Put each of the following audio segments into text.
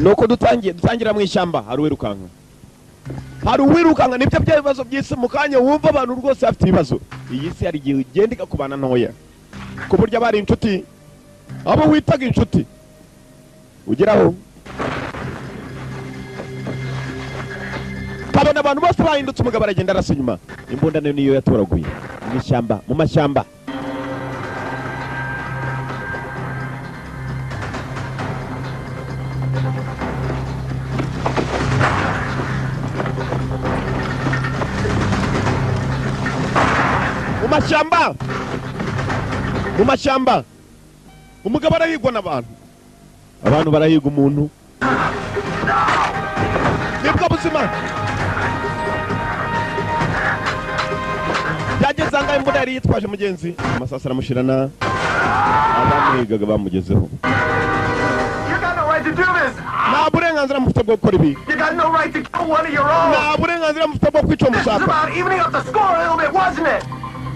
nuko dutangira mu ishyamba hari uwirukanga nibyo by'ibibazo by'isi mu kanya wumva abantu rwose bafite ibibazo iyi si hari igihe igenda igakubana ntoya ku buryo abari inshuti abo witaga inshuti ugeraho kabona abantu bose bahindutse umugabo aragenda arasa inyuma imbunda nayo niyo yatoraguye mu ishyamba mu mashyamba mu mashyamba umugabo arahigwa n'abantu barahiga umuntu nibwo buzima byageze angahe imbunda yari yitwaje mugenzi amasasa aramushirana abamuhigaga bamugezeho nta burenganzira mufite bwo gukora ibi nta burenganzira mufite bwo kwica umushaka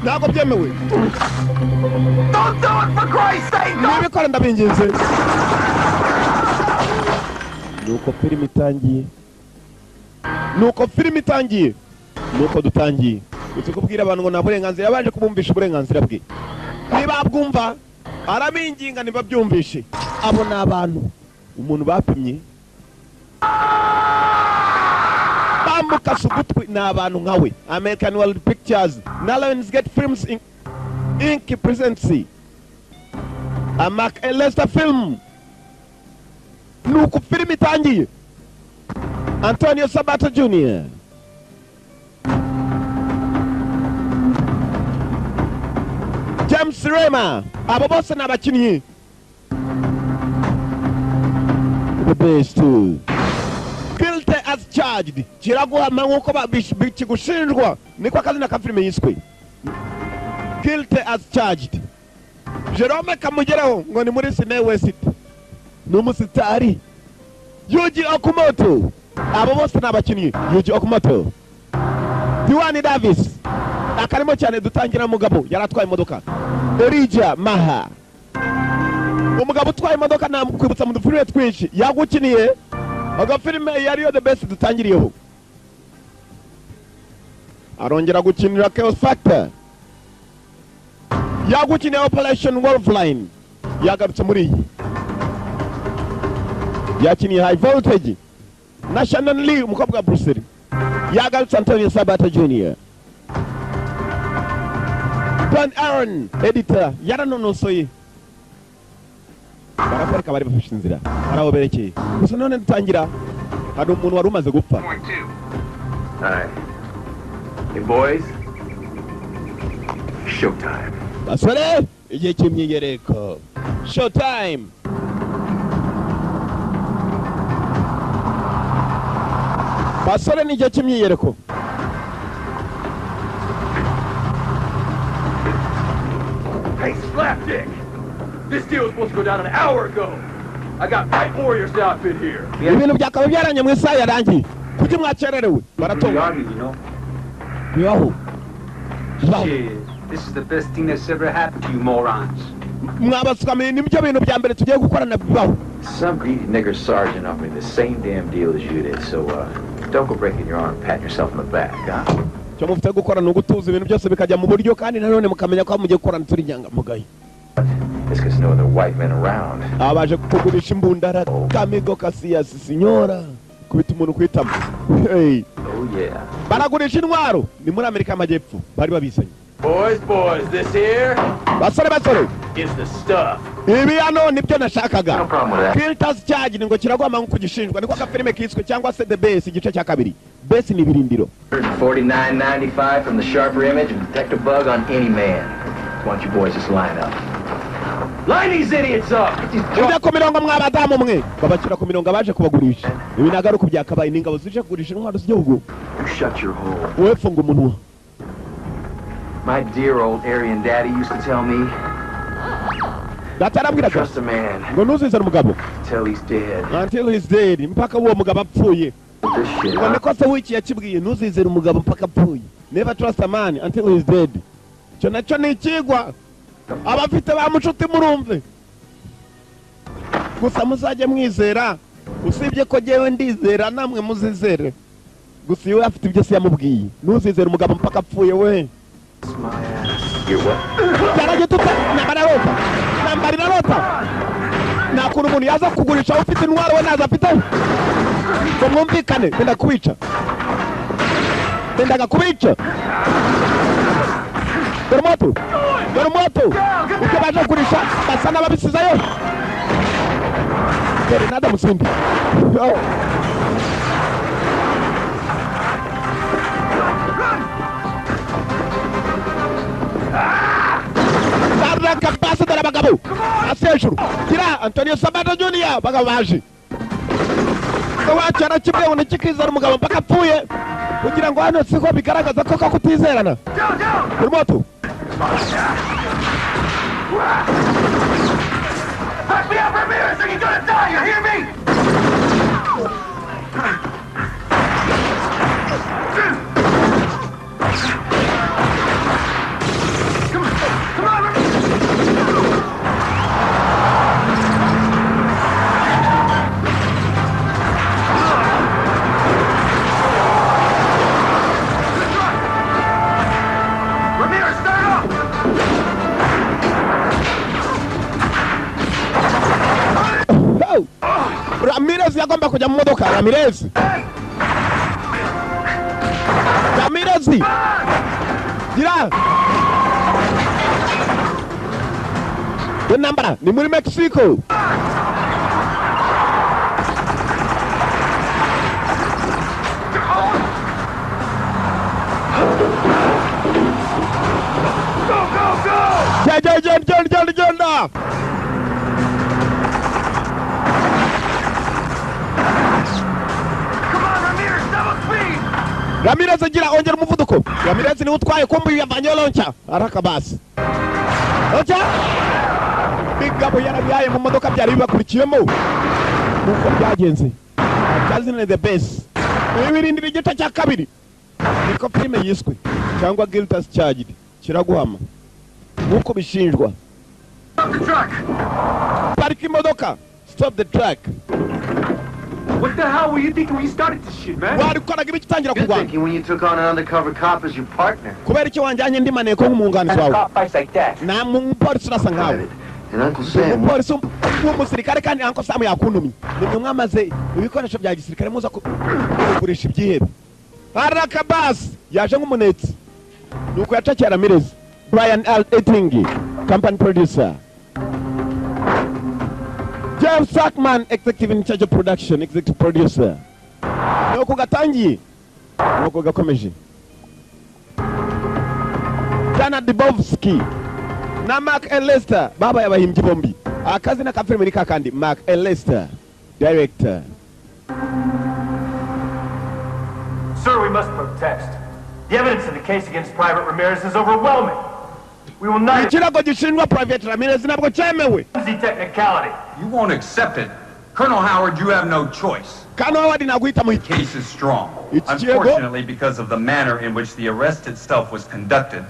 ntabwo byemewe nibikora ndabinginze nuko filime itangiye nuko dutangiye uzi kubwira abantu ngo nta burenganzira baje kubumvisha uburenganzira bwe ntibabwumva arabinginga ntibabyumvishe abo ni abantu umuntu bapimye bamukase ugutwi ni abantu nkawe American World Pictures na Lionsgate Films Inc. presents a Mark Lester film nuko filime itangiye Antonio Sabato Jr. James Remar abo bose ni abakinnyi the best guilty as charged kiraguhama nk'uko kigushinjwa niko akazina ka filime yiswe guilty as charged Jerome Kamugeraho ngo ni muri Sine West ni umusitari Yuji Okumoto abo bose ni abakinnyi Yuji Okumoto Diwani Davis akarimo cyane dutangira mugabo yaratwaye imodoka Elijah Maha umugabo utwaye imodoka namukwibutsa mu dufilime twinshi yagukiniye agafilime yariyo the best dutangiriyeho arongera gukinira Chaos Factor yagukiniye Operation Wolfline yagarutse muri iyi yakiniye High Voltage na Shannon Lee umukobwa wa Bruce Lee yagarutse Antonio Sabato Jr. Don Aaron editor yaranonosoye baraparika bari bafashe inzira araho berekeye gusa none dutangira hari umuntu wari umaze gupfa Hey boys, showtime. basore igihe cy'imyigereko showtime basore ni igihe cy'imyigereko Hey, Slapdick! This deal was supposed to go down an hour ago. I got Fight Warriors outfit here. ibintu byakaba byaranye mu isaha yarangiye kuki mwakererewe baratonga bibaho This is the best thing that's ever happened to you morons. mwabasukamiye nibyo bintu bya mbere tugiye gukorana bibaho Some greedy nigger sergeant offered me the same damn deal as you did, so don't go breaking your arm and patting yourself on the back, huh? cyo mufite gukora ni ugutuza ibintu byose bikajya mu buryo kandi nanone mukamenya ko mugiye gukorana turi inyangamugayo It's because no other white men around. abaje kukugurisha imbundara kamigo kasiyasi sinyora kubita umuntu kwitamo hey Oh yeah. baragurisha intwaro ni muri Amerika y'Amajyepfo bari babisanye Boys, this here basore is the stuff. ibi hano nibyo nashakaga No problem with that. Guilty charge ngo kiragwama nko kugishinjwa niko agafilime kiswe cyangwa se The Base igice cya kabiri Base ni birindiro $49.95 from the sharper image of Detective Bug on any man. Why don't you boys just line up? Line these idiots up! ujya ku mirongo mw'abadamu mwe babashyira ku mirongo abaje kubagurisha ibi nagaruka byakabaye n'ingabo zije kugurisha intwaro z'igihugu You shut your hole. wowe funga umunwa My dear old Aryan daddy used to tell me, data yarambwiraga trust a man ngo ntuzizere umugabo till he's dead. until he's dead mpaka uwo mugabo apfuye This shit, ngo huh? niko se wiki yakibwiye ntuzizere umugabo mpaka apfuye never trust a man until he's dead cyo nacyo ni ikigwa abafite ba mucuti murumve gusa muzajye mwizera usibye ko jewe ndizera namwe muzizere gusa iyo afite ibyo se yamubwiye ntuzizere umugabo mpaka apfuye we cyaraje tuta nambari narota nakuru umuntu yaza kugurisha ufite intwaro we naza afite ngo mwumvikane benda kubica bendaga kubica dore moto uko baje kugurisha basa n'ababisizayo dore nada musindi Saraka pasa dore abagabo asejuru kira Antonio Sabato Junior bagabo baje wacara kimwe ubona kikizana umugabo mpaka apfuye kugira ngo hano siko bigaragaza ko kutizerana dore moto Back me up, Ramirez, or you're gonna die, you hear me? Come on, Ramirez, start up! Ramirez yagomba kujya mu modoka. Ramirez gira the number ni muri Mexico. John Ramirez agira ongera umuvuduko. Ramirez ni utwaye kombi yavanye launcher. Araka basi. Launcher. Bigabo yarabiyaye mu modoka byari bibakurikiyemo. Nuko byagenze. Kazine the best. Ibirindira igita cya kabiri. Niko filime yiswe cyangwa guilt as charged. Kiraguhama. Nuko bishinjwa. Stop the truck. Park imodoka. Stop the truck. What the hell were you thinking when you started this shit, man? Wari koraga ibitangira You're kugwa. thinking when you took on an undercover cop as your partner. Kubera icyo wanjanye ndi maneko nk'umwunganizi wawe. Cop fights like that. Na mu polisi urasa nkawe. And Uncle Sam. Umupolisi w'umusirikare kandi Uncle Sam yakuntumye. Nimwe mwamaze ibikoresho bya gisirikare muza kugurisha ibyihebe. Arakabas yaje nk'umunetsi. Nuko yacakira Ramirez. Brian L. Etting, company producer. James Sackman, executive in charge of production, executive producer. Nuko gatangiye. Nuko gakomeje. Dana Dibovsky na Mark L. Lester baba yabahimbye bombi. Akazi na kafilme ni kakandi Mark L. Lester, director. Sir, we must protest. The evidence in the case against Private Ramirez is overwhelming. We will not Ikirago gishinjwa Private Ramirez nabwo cyemewe. see technicality. You won't accept it. Colonel Howard, you have no choice. Kano Howard naguhita mu iki. Case is strong. It's Diego. Unfortunately, because of the manner in which the arrest itself was conducted,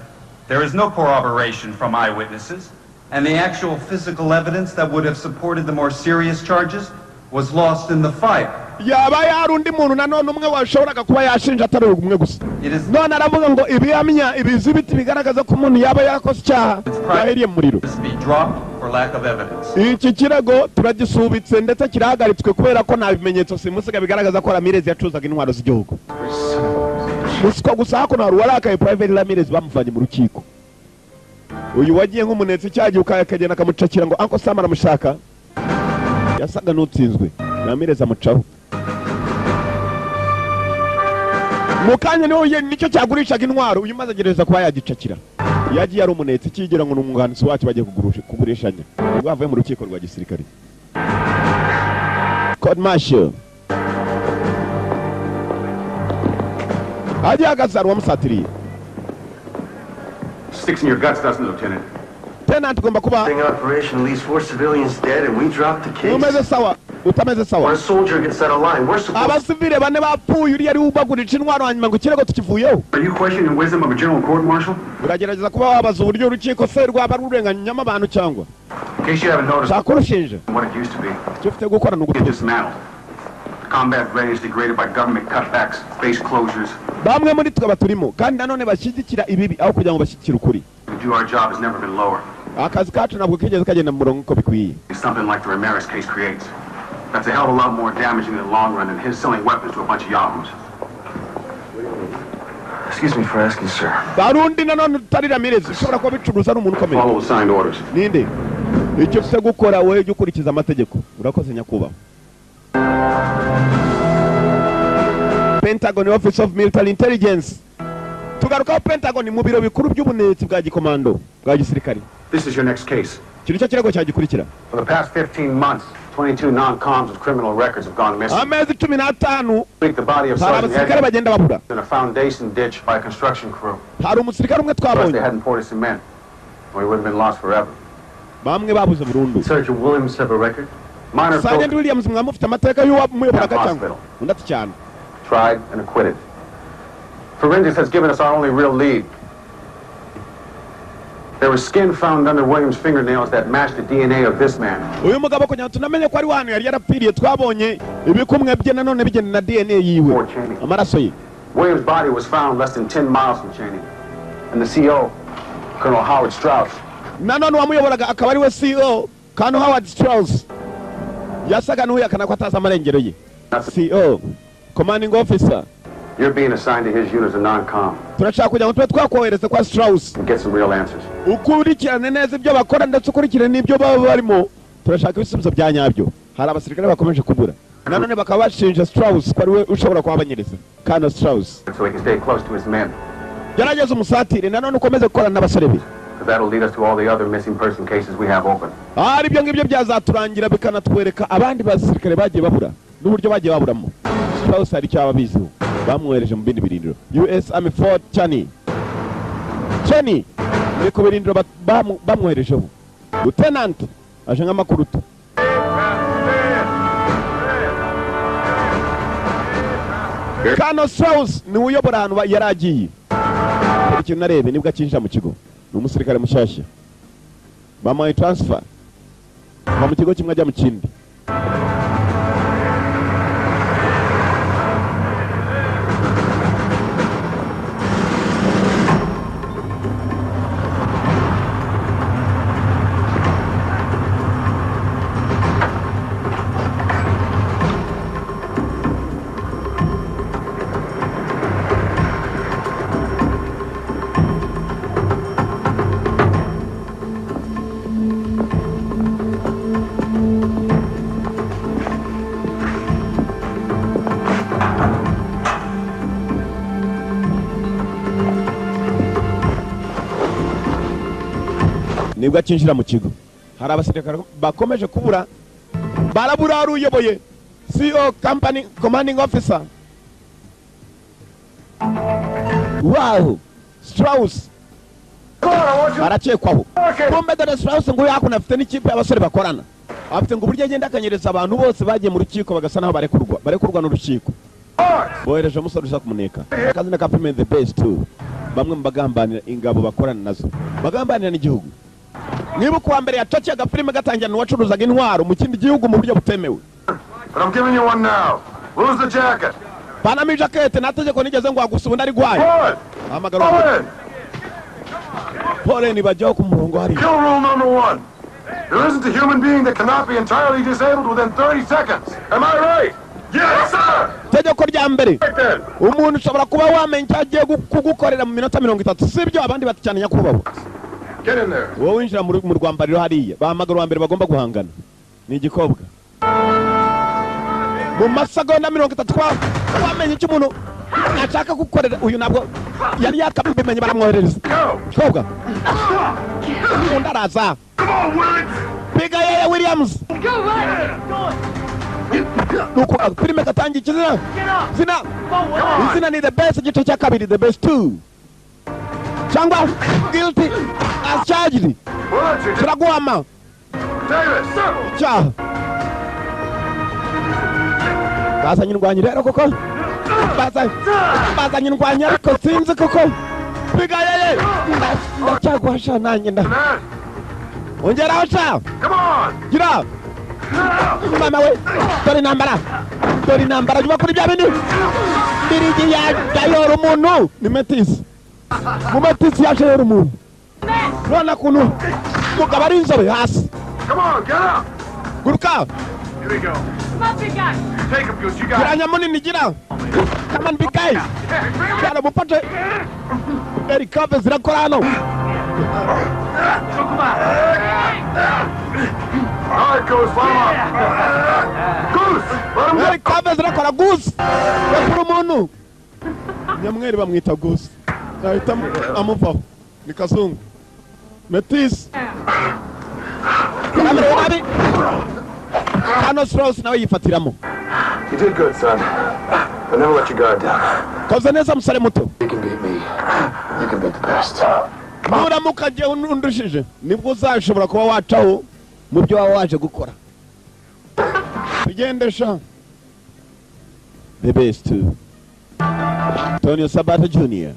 there is no corroboration from eyewitnesses, and the actual physical evidence that would have supported the more serious charges was lost in the fire. Yaba yarundi muntu nanone umwe washoboraga kuba yashinja atari umwe gusa. It is None aravuga ngo ibihamya ibizibiti bigaragaza ko umuntu yaba yarakoze icyaha yahiriye mu muriro. to be dropped for lack of evidence. Iki kirego turagisubitse ndetse kirahagaritswe kubera ko nta bimenyetso simusiga bigaragaza ko Ramirez yacuzaga intwaro z'igihugu. Musiko gusa hako na ruwarakaye Private Ramirez bamuvanye mu rukiko. Uyu wagiye nk'umunetsi cyagiye ukagenda akamucakira ngo Uncle Sam aramushaka. Yasaga n'utsinzwe. Ramirez amucaho. Mukanya niyo nicyo cyagurishaga intwaro uyu maze agereza kuba yagicakira. Yagiye ari umunetsi kigira ngo n'umwunganizi wacu bagiye kugurishanya. Bavuye mu rukiko rwa gisirikare. Code Marshal. Aje agazarwa musatiriye. Sticks in your guts, doesn't it, Lieutenant? Tena tugomba kuba Sting operation leaves 4 civilians dead and we drop the case. umeze sawa utameze When sawa. a soldier gets out of line, we're supposed Abasivile bane bapfuye uri yari ubagurisha intwaro hanyuma ngo ikirego tukivuyeho. Are you questioning the wisdom of a general court martial? Uragerageza kuba wabaza uburyo urukiko se rwaba rurenganyamo abantu cyangwa In case you haven't noticed shaka urushinja. what it used to be, icyo ufite gukora ni get ugutuza dismantled. Combat readiness degraded by government cutbacks, base closures. bamwe muri twe baturimo kandi nanone bashyigikira ibibi aho kugira ngo bashyigikire ukuri. To do our job has never been lower. Akazi kacu ntabwo kigeze kagenda mu murongo uko bikwiye. Something like the Ramirez case creates. That's a hell of a lot more damaging in the long run than his selling weapons to a bunch of yahoos. Excuse me for asking, sir. Barundi nanone tutari Ramirez ushobora kuba bicuruza n'umuntu ukomeye. Follow the signed orders. Ninde? Icyo ufite gukora wowe ujye ukurikiza amategeko. Urakoze nyakubahwa. Pentagon Office of Military Intelligence. Tugarukaho Pentagon mu biro bikuru by'ubunetsi bwa gikomando bwa gisirikare. This is your next case. Kiri cyo kirego cyagikurikira. For the past 15 months, 22 non-coms with criminal records have gone missing. Amezi 15 The body of hari Sergeant abasirikare Edgar bagenda babura. in a foundation ditch by a construction crew. Hari umusirikare umwe Plus, they twabonye. hadn't poured cement, or he would have been lost forever. Bamwe babuze burundu. Sergeant Williams have a record? Minor Sergeant focus, Williams mwamufite amateka y'uwamuyoboraga cyangwa Hospital. undati cyane. tried and acquitted. Forensics has given us our only real lead. There was skin found under Williams' fingernails that matched the DNA of this man. Uyu mugabo kugira tunamenye ko ari wanu yari yarapfiriye twabonye ibikumwe bye nanone bigenda na DNA yiwe. Fort Cheney. Amaraso ye. Williams' body was found less than 10 miles from Cheney. And the CO, Colonel Howard Strauss, Nanone wamuyoboraga akaba ari we CEO Colonel Howard Strauss. Yasaga n'uyakana ko ataza amarengero ye. CEO Commanding Officer. you're being assigned to his unit as a non-com Turashaka kugira ngo tube twakohereza kwa Strauss. and get some real answers. Ukurikirane neza ibyo bakora ndetse ukurikirane n'ibyo baba barimo. Turashaka ibisubizo bya nyabyo. Hari abasirikare bakomeje kubura. Nanone bakaba bashinja Strauss ko ari we ushobora kuhabanyereza. Colonel Strauss. So he can stay close to his men. Gerageza umusatire nanone ukomeze gukorana n'abasore be. Because that'll lead us to all the other missing person cases we have open. Hari ibyo ngibyo byazaturangira bikanatwereka abandi basirikare bagiye babura n'uburyo bagiye baburamo. Strauss hari icyo ababiziho. Bamwohereje mu bindi birindiro. US Army Fort Cheney. Cheney ni ku birindiro bamwoherejeho. Lieutenant aje nk'amakurutu. Colonel Strauss ni uyobora ahantu yari agiye. Ikintu narebe nibwo akinjira mu kigo. Ni umusirikare mushyashya. Bamuhaye transfer. Va mu kigo kimwe ajya mu kindi. Nibwo akinjira mu kigo. Hari abasirikare bakomeje kubura. Barabura ari uyoboye CEO Company Commanding Officer. Wow! Strauss arakekwaho. Kumbe dore Strauss ngo yakuna afite n'ikipe y'abasore bakorana. Afite ngo uburyo agenda akanyereza abantu bose bagiye mu rukiko bagasa naho barekurwa n'urukiko. Bohereje umusore ushaka kumuneka. Akazina ka Payment the best too. Bamwe mu bagambanira ingabo bakorana nazo. Bagambanira n'igihugu. Niba kuwa mbere yacaciye agafilime gatangira n'uwacuruzaga intwaro mu kindi gihugu mu buryo butemewe. But I'm giving you one now. Lose the jacket. Panama jacket nategeko nigeze ngo agusubunda ari gwaye. Amagaro. Pole ni bajyaho ku murongo hari. Kill rule number 1. There isn't a human being that cannot be entirely disabled within 30 seconds. Am I right? Yes, sir! Tegeko rya mbere. Umuntu ushobora kuba wamenya agiye kugukorera mu minota 30. Sibyo abandi baticana nyakubahwa. Get in there. Wowe winjira mu rwambariro hariya. Bahamagara wa mbere bagomba guhangana. Ni igikobwa. Mu masegonda 30 wamenye icyo umuntu ashaka gukorera uyu nabwo yari yakabimenye baramwoherereza. Kobwa. Undaraza. Come on, Williams! Piga yeye Williams. Nuko filime katangi kizina. Izina ni the best gice cya kabiri the best 2. Changwa guilty as charged. Turaguhama. Davis! Cha. Bazanye indwanyi rero koko. Bazanye indwanyi ariko sinzi koko. Piga yeye. Ndacyagwasha nanjye nda. Ongeraho cha. Come on! Gira. Mama we. Dore nambara. dore intambara nyuma kuri bya bindi mbirigi yayora umuntu ni Metis mu Metis yashayora umuntu none kuntu mugabo ari inzobe hasi. Come on, get up! Guruka Here we go. Come on, big guy. Take him, Goose. You got kiranya munini gira. Come on big guy. Cyane mupate Erikabe zirakora hano. All right, Goose, let him up. Goose, let him go. Erikabe zirakora Goose. Yakuru umuntu. Nyamweri bamwita Goose. Ahita amuvaho. Ni kazungu. Metis. Kamera wabi. Hano Strauss nawe yifatiramo. You did good, son. But never let your guard down. Koze neza musare muto. You can beat me. You can beat the best. Nuramuka je undushije nibwo uzashobora kuba wacaho mu byo wawe waje gukora. Tugendesha. The best. Antonio Sabato Jr.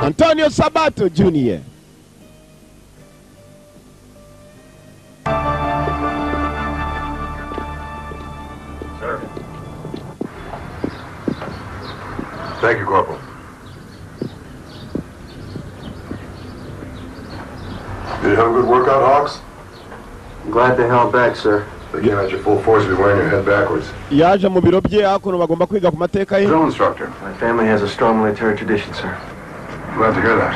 Antonio Sabato Jr. Thank you, Corporal. Did you have a good workout, Hawks? Glad to hell back, sir. They came at your full force, you'll be wearing your head backwards. Yaje mu biro bye hakuno bagomba kwiga ku mateka ye. Drill instructor. My family has a strong military tradition, sir. Glad to hear that.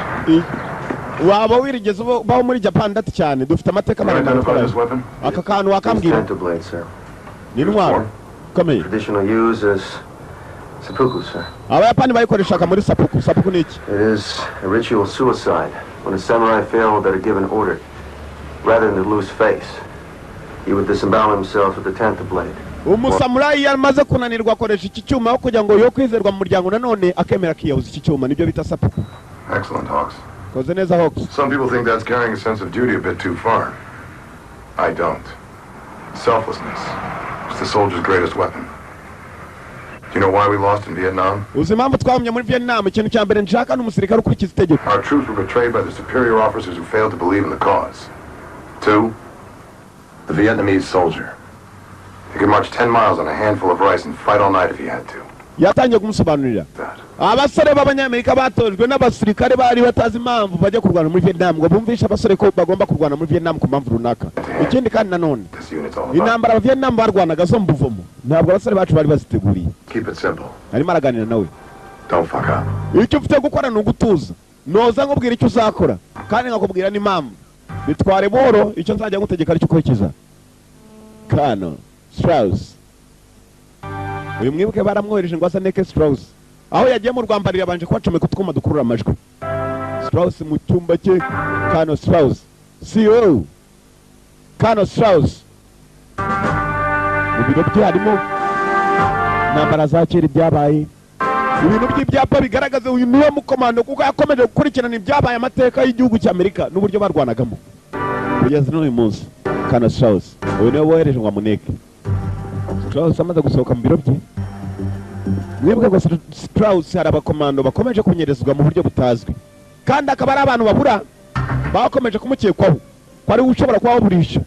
Waba wirigeze baho muri Japan ndati cyane dufite amateka Can you maremare identify this akora. weapon? Aka kantu It's wakambwira. Tento blade, sir. Ni ntwaro. Komeye. Traditional use as seppuku, sir. Abayapani bayikoreshaga muri sapuku. Sapuku ni iki? It is a ritual suicide when a samurai failed at a given order. Rather than to lose face, he would disembowel himself with the Tento blade. Umusamurai yamaze kunanirwa akoresha iki cyuma aho kugira ngo yo kwizerwa mu muryango nanone akemera kiyahuza iki cyuma nibyo bita sapuku. Excellent, Hawks. Koze neza Hawks. Some people think that's carrying a sense of duty a bit too far. I don't. Selflessness is the soldier's greatest weapon. Do you know why we lost in Vietnam? Uzi impamvu twahumye muri Vietnam ikintu cya mbere nshaka n'umusirikare ukurikiza itegeko. Our troops were betrayed by the superior officers who failed to believe in the cause. 2, the Vietnamese soldier. He could march 10 miles on a handful of rice and fight all night if he had to. Yatangiye kumusobanurira. Abasore b'abanyamerika batojwe n'abasirikare bari batazi impamvu bajya kurwana muri Vietnam ngo bumvishe abasore ko bagomba kurwana muri Vietnam ku mpamvu runaka. Ikindi kandi nanone intambara aba Vietnam barwanaga zo mu buvumo ntabwo abasore bacu bari baziteguriye. Keep it simple. Arimo araganira nawe. Don't fuck up. Icyo ufite gukora ni ugutuza. Noza nkubwira icyo uzakora kandi nkakubwira n'impamvu. Bitware boro icyo nzajya ngutegeka ari cyo ukurikiza. Kano Strauss. Uyu mwibuke baramwohereje ngo asaneke Strauss. Aho yagiye mu rwambarira abanje kwacomeka utwuma dukurura amajwi. Strauss mu cyumba cye. Kano Strauss. CEO. Kano Strauss. Mu biro bye harimo intambara za kera ibyabaye. Ibintu by'ibyapa bigaragaza uyu niwe mukomando kuko yakomeje gukurikirana ibyabaye amateka y'igihugu cy'Amerika n'uburyo barwanagamo. Kugeza n'uyu munsi. Kano Strauss. Uyu niwe wohereje ngo amuneke. Strauss amaze gusohoka mu biro bye. Mwibuke ngo Strauss hari abakomando bakomeje kunyerezwa mu buryo butazwi. Kandi akaba ari abantu babura bakomeje kumukekwaho. Ko ari ushobora kuba waburisha.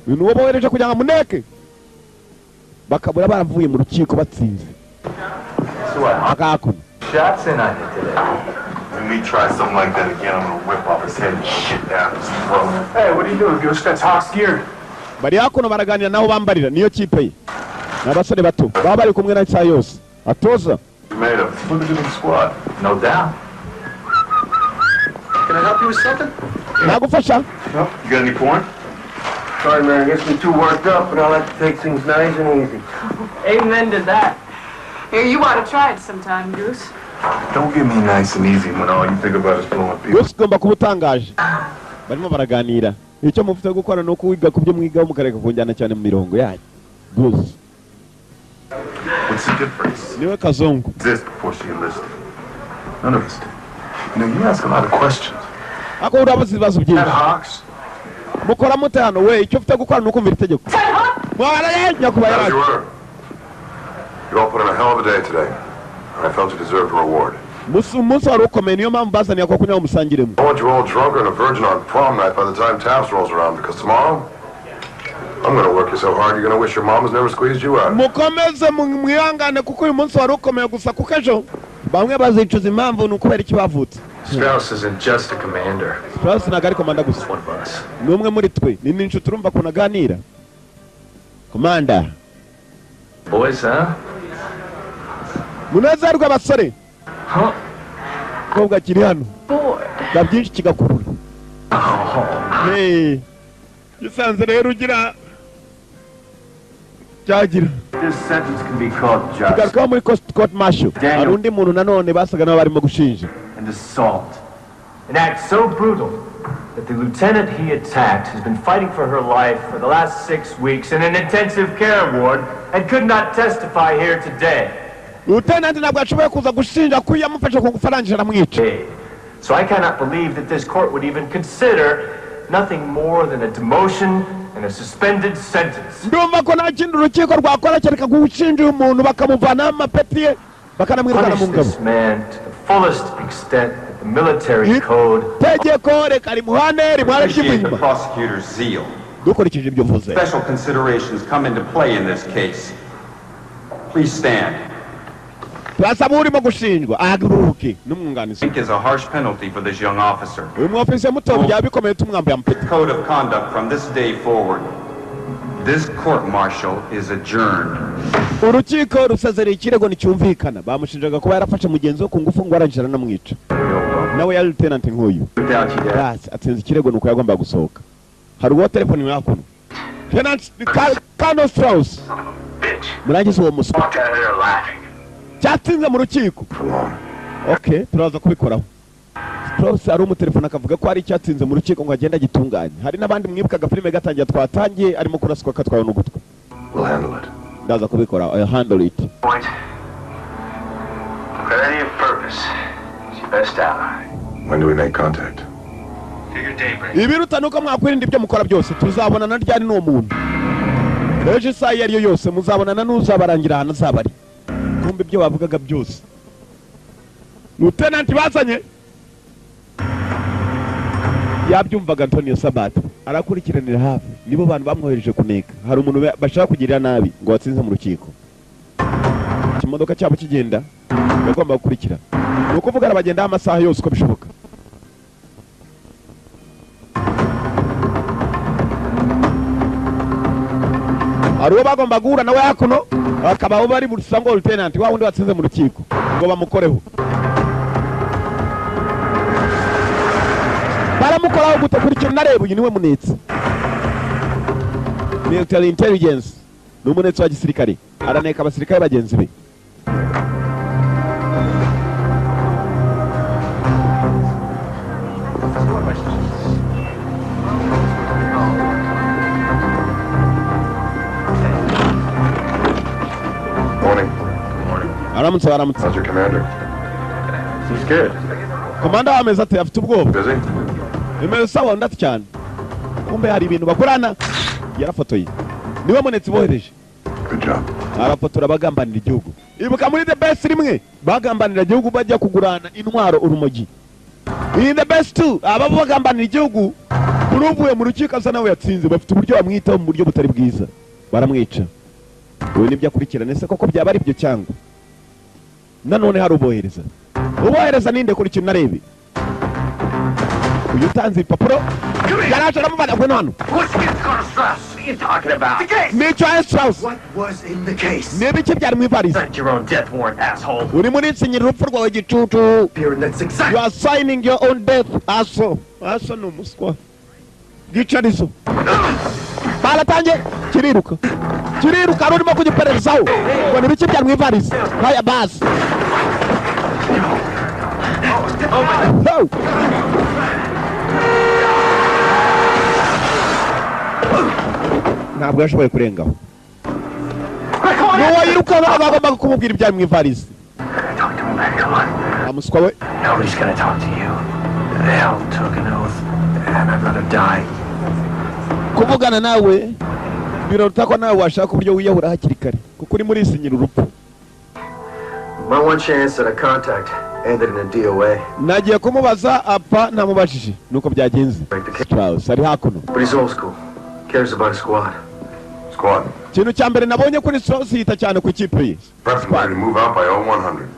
Uyu niwe bohereje kugira ngo amuneke. Bakabura baravuye mu rukiko batsinze. Akakuna. Shots in on you today. When we try something like that again, I'm gonna whip off his head and shit down his throat. Hey, what are you doing, Goose? That's Hawk's gear. Bari hakuno baraganira naho bambarira niyo kipe ye. N'abasore bato baba bari kumwe na saa yose. Atoza. You made us. Look at the squad. No doubt. Can I help you with something? Nagufasha. No? You got any porn? Sorry, man. I guess we're too worked up, but I like to take things nice and easy. Amen to that. Here, you ought to try it sometime, Goose. Don't get me nice and easy when all you think about is blowing people. Gusa ugomba kuba utangaje. Barimo baraganira. Icyo mufite gukora no kuwiga kubyo mwigaho mukareka kunjyana cyane mu mirongo yanyu. Gusa. What's the difference? Niwe kazungu. Exist before she enlisted. None of us did. You know, you ask a lot of questions. Ako urabaza ibibazo byinshi. Hawks? Mukora mute hano we icyo ufite gukora no kumvira itegeko. Mwana nyakuba As you yacu. were. You all put in a hell of a day today. And I felt you deserved a reward. Umunsi wari ukomeye niyo mpamvu bazaniye ko kunywa umusangiremo. I want you all drunker and a virgin on prom night by the time Taps rolls around, because tomorrow, I'm gonna work you so hard you're gonna wish your mom has never squeezed you out. mukomeze mwihangane kuko uyu munsi wari ukomeye gusa kuko ejo bamwe bazicuza impamvu ni ukubera iki bavutse. Strauss isn't just a commander. Strauss ntabwo ari komanda gusa, One of us. ni umwe muri twe. Ni n'inshuti urumva ukuntu aganira. Komanda Boys, huh? munezerwe abasore, Huh? kobwa kiri hano Bored. na byinshi kigakurura. Oh. gisanze rero ugira cyagira This sentence can be called just kigarukaho muri court martial. Daniel. Hari undi muntu nanone basaga nabo barimo gushinja. an assault. An act so brutal that the lieutenant he attacked has been fighting for her life for the last 6 weeks in an intensive care ward and could not testify here today. Lieutenant ntabwo ashoboye kuza gushinja ko yamufashe ku gufarangije aramwica. So I cannot believe that this court would even consider nothing more than a demotion and a suspended sentence. Ndumva ko nta kindi urukiko rwakora kereka gushinja uyu muntu bakamuvanaho amapeti ye bakanamwirukana mu Punish ngabo. this man to the fullest extent that the military code. Tegeko reka rimuhane rimware Appreciate the ry'imuhima. prosecutor's zeal. Dukurikije ibyo mvuze. Special considerations come into play in this case. Please stand. Turasaba urimo gushinjwa ahaguruke n'umwunganizi. I think is a harsh penalty for this young officer. Uyu mwofisiye muto byaba bikomeye tumwambuye amapeti. Code of conduct from this day forward. This court-martial is adjourned. Urukiko rusezereye ikirego nticyumvikana. Bamushinjaga kuba yarafashe mugenzi we ku ngufu ngo aranjira anamwica. Nawe yari lieutenant nk'uyu. Atsinze ikirego nuko yagomba gusohoka. Hari uwo telefoni mwakuno. Lieutenant Colonel Strauss. Murangiza uwo muswa. Walked out of there laughing. Cyatsinze mu rukiko. Okay, turaza kubikoraho. Strauss ari umutelefone akavuga ko ari icyatsinze mu rukiko ngo agenda gitunganye. Hari n'abandi mwibukaga filime gatangiye twatangiye arimo kuraswa katwaye n'ugutwe. We'll handle it. Ndaza kubikora. I'll handle it. Point. Clarity of purpose. It's your best ally. When do we make contact? Figure daybreak. Ibiruta nuko mwakwirinda ibyo mukora byose. Tuzabonana ryari n'uwo muntu. Ejo isaha iyo ariyo yose muzabonana n'uzabarangira ahantu azaba ari. Kumbe ibyo bavugaga byose. Lieutenant bazanye yabyumvaga Antonio Sabato arakurikiranira hafi. Nibo bantu bamwohereje kuneka. Hari umuntu bashaka kugirira nabi ngo watsinze mu rukiko. Ikimodoka cyabo kigenda bagomba gukurikira. Nuko vuga arabagenda amasaha yose uko bishoboka. Ariwo bagomba guhura nawe hakuno bakabaho bari mu rusango lieutenant wa wundi watsinze mu rukiko ngo bamukoreho. Baramukoraho gute kuri kintu nareba uyu niwe munetse. Military intelligence n'umunetse wa gisirikare araneka abasirikare bagenzi be. Morning. Aramutse aramutse. How's your commander? He's good. Komanda wameze ati afite ubwoba. Busy? Imeze sawa ndati cyane. Kumbe hari ibintu bakorana. Yarafotoye. Niwe munetse bohereje. Good job. Arafotora bagambanira igihugu. Ibuka muri the best rimwe bagambanira igihugu bajya kugurana intwaro urumogi. In the best too ababo bagambanira igihugu uruvuye mu rukiko asa nawe yatsinze bafite uburyo bamwitaho mu buryo butari bwiza. Baramwica. Uyu nibyo akurikirana ese koko byaba ari byo cyangwa nanone hari ubohereza. Ubohereza ninde kuri kintu narebe. Uyu tanze ipapuro yaraje aramubana kwe hano. What's Colonel Strauss? What are you talking about? The case! Nico Strauss. What was in the case? Nebiki byari mu ivarisi. Sign your own death warrant, asshole. Uri muri nsinyira urupfu rwawe gicucu. Here, and that's You exactly... are signing your own death. Aso ni umuswa. Gicarizo. Balatangiye kiriruka. Kiriruka arimo kugiperezaho. Ngo nibiki byari mu ivarisi. Haya basi. Oh. Ntabwo yashoboye kurengaho. Nuwo yiruka bagomba kumubwira ibyari mu ivarisi. Talk to him, man. Come on. Amuswa we. Nobody's gonna talk to you. The hell took an oath, and I'd rather die. Kuvugana nawe biruta ko nawe washaka uburyo wiyahura hakiri kare kuko uri muri isinyira urupfu. My one chance at a contact ended in a DOA. Nagiye kumubaza apfa ntamubajije nuko byagenze. Strauss ari hakuno. But he's old school. Cares about his squad. squad. Ikintu cya mbere nabonye kuri Strauss yita cyane ku kipe ye. Preps ready to move out by 0100.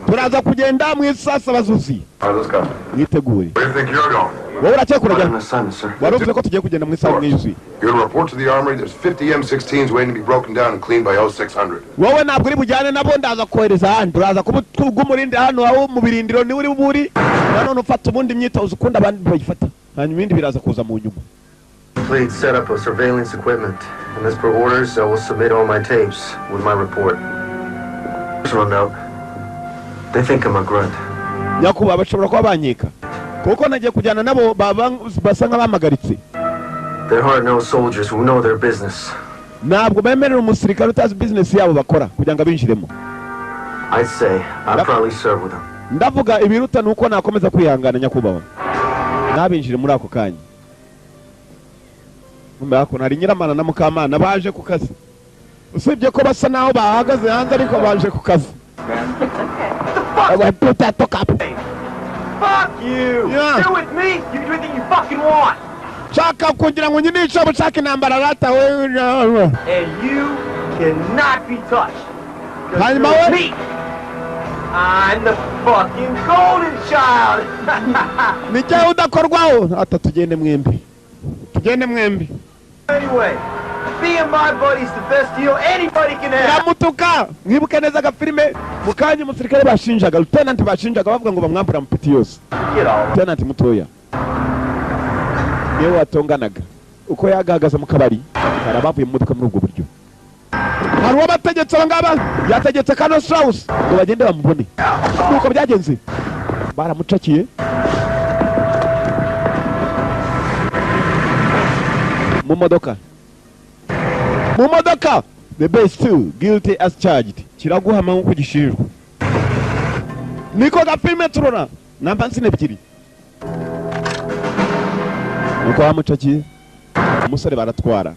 Turaza kugenda mu isasa bazuzi. All right, let's go. Mwitegure. Where do you think you're going? Wowe urakekura On jya. assignment, sir. Waruvuze ko tugiye kugenda mu isasa mw'ijwi. You're to report to the armory. There's 50 M16s waiting to be broken down and cleaned by 0600. Wowe ntabwo uri bujyane nabo ndaza kohereza ahandi. Turaza kubumurinde hano aho mu birindiro ni uri buri. Nanone ufata ubundi myitozo ukunda abandi bayifata. Hanyuma ibindi biraza kuza mu nyuma. Please set up a surveillance equipment. And as per orders, I will submit all my tapes with my report. Personal note. They think I'm a grunt. Nyakuba bashobora kuba banyeka. Kuko nagiye kujyana nabo basa nk'abamagaritse. They're hard-nosed soldiers who know their business. Ntabwo bemerera umusirikare utazi business yabo bakora kugira ngo abinjiremo. I'd say I'd probably serve with them. Ndavuga ibiruta nuko nakomeza kwihangana nyakubaho. Nabinjire muri ako kanya. Mbako nari Nyiramana na Mukamana baje ku kazi. Usibye ko basa naho bahagaze hanze ariko baje ku kazi. Fuck you! Yeah. You're with me! You can do anything you fucking want! Chaka kugira ngo nyinishe bushaka intambara rata we. And you cannot be touched. 'Cause Hanyuma you're we. me! I'm the fucking golden child! Nicyo udakorwaho ata tugende mwembi. Tugende mwembi. Anyway, being my buddy's the best deal anybody can have! Yamutuka mwibuke neza agafilime mukanya umusirikare bashinjaga lieutenant bashinjaga bavuga ngo bamwambura mupiti yose. Lieutenant mutoya yewe watonganaga uko yagagaza mu kabari karabavuye mu modoka muri ubwo buryo. Hari wabategetse abangaba yategetse Kano Strauss ngo bagende bamubone. Nuko byagenze baramucakiye mu modoka. The base 2 guilty as charged. Kiraguhama nko gishinjwa. Niko gafilme turona namba nsine ebyiri. Nuko bamucakiye umusore baratwara.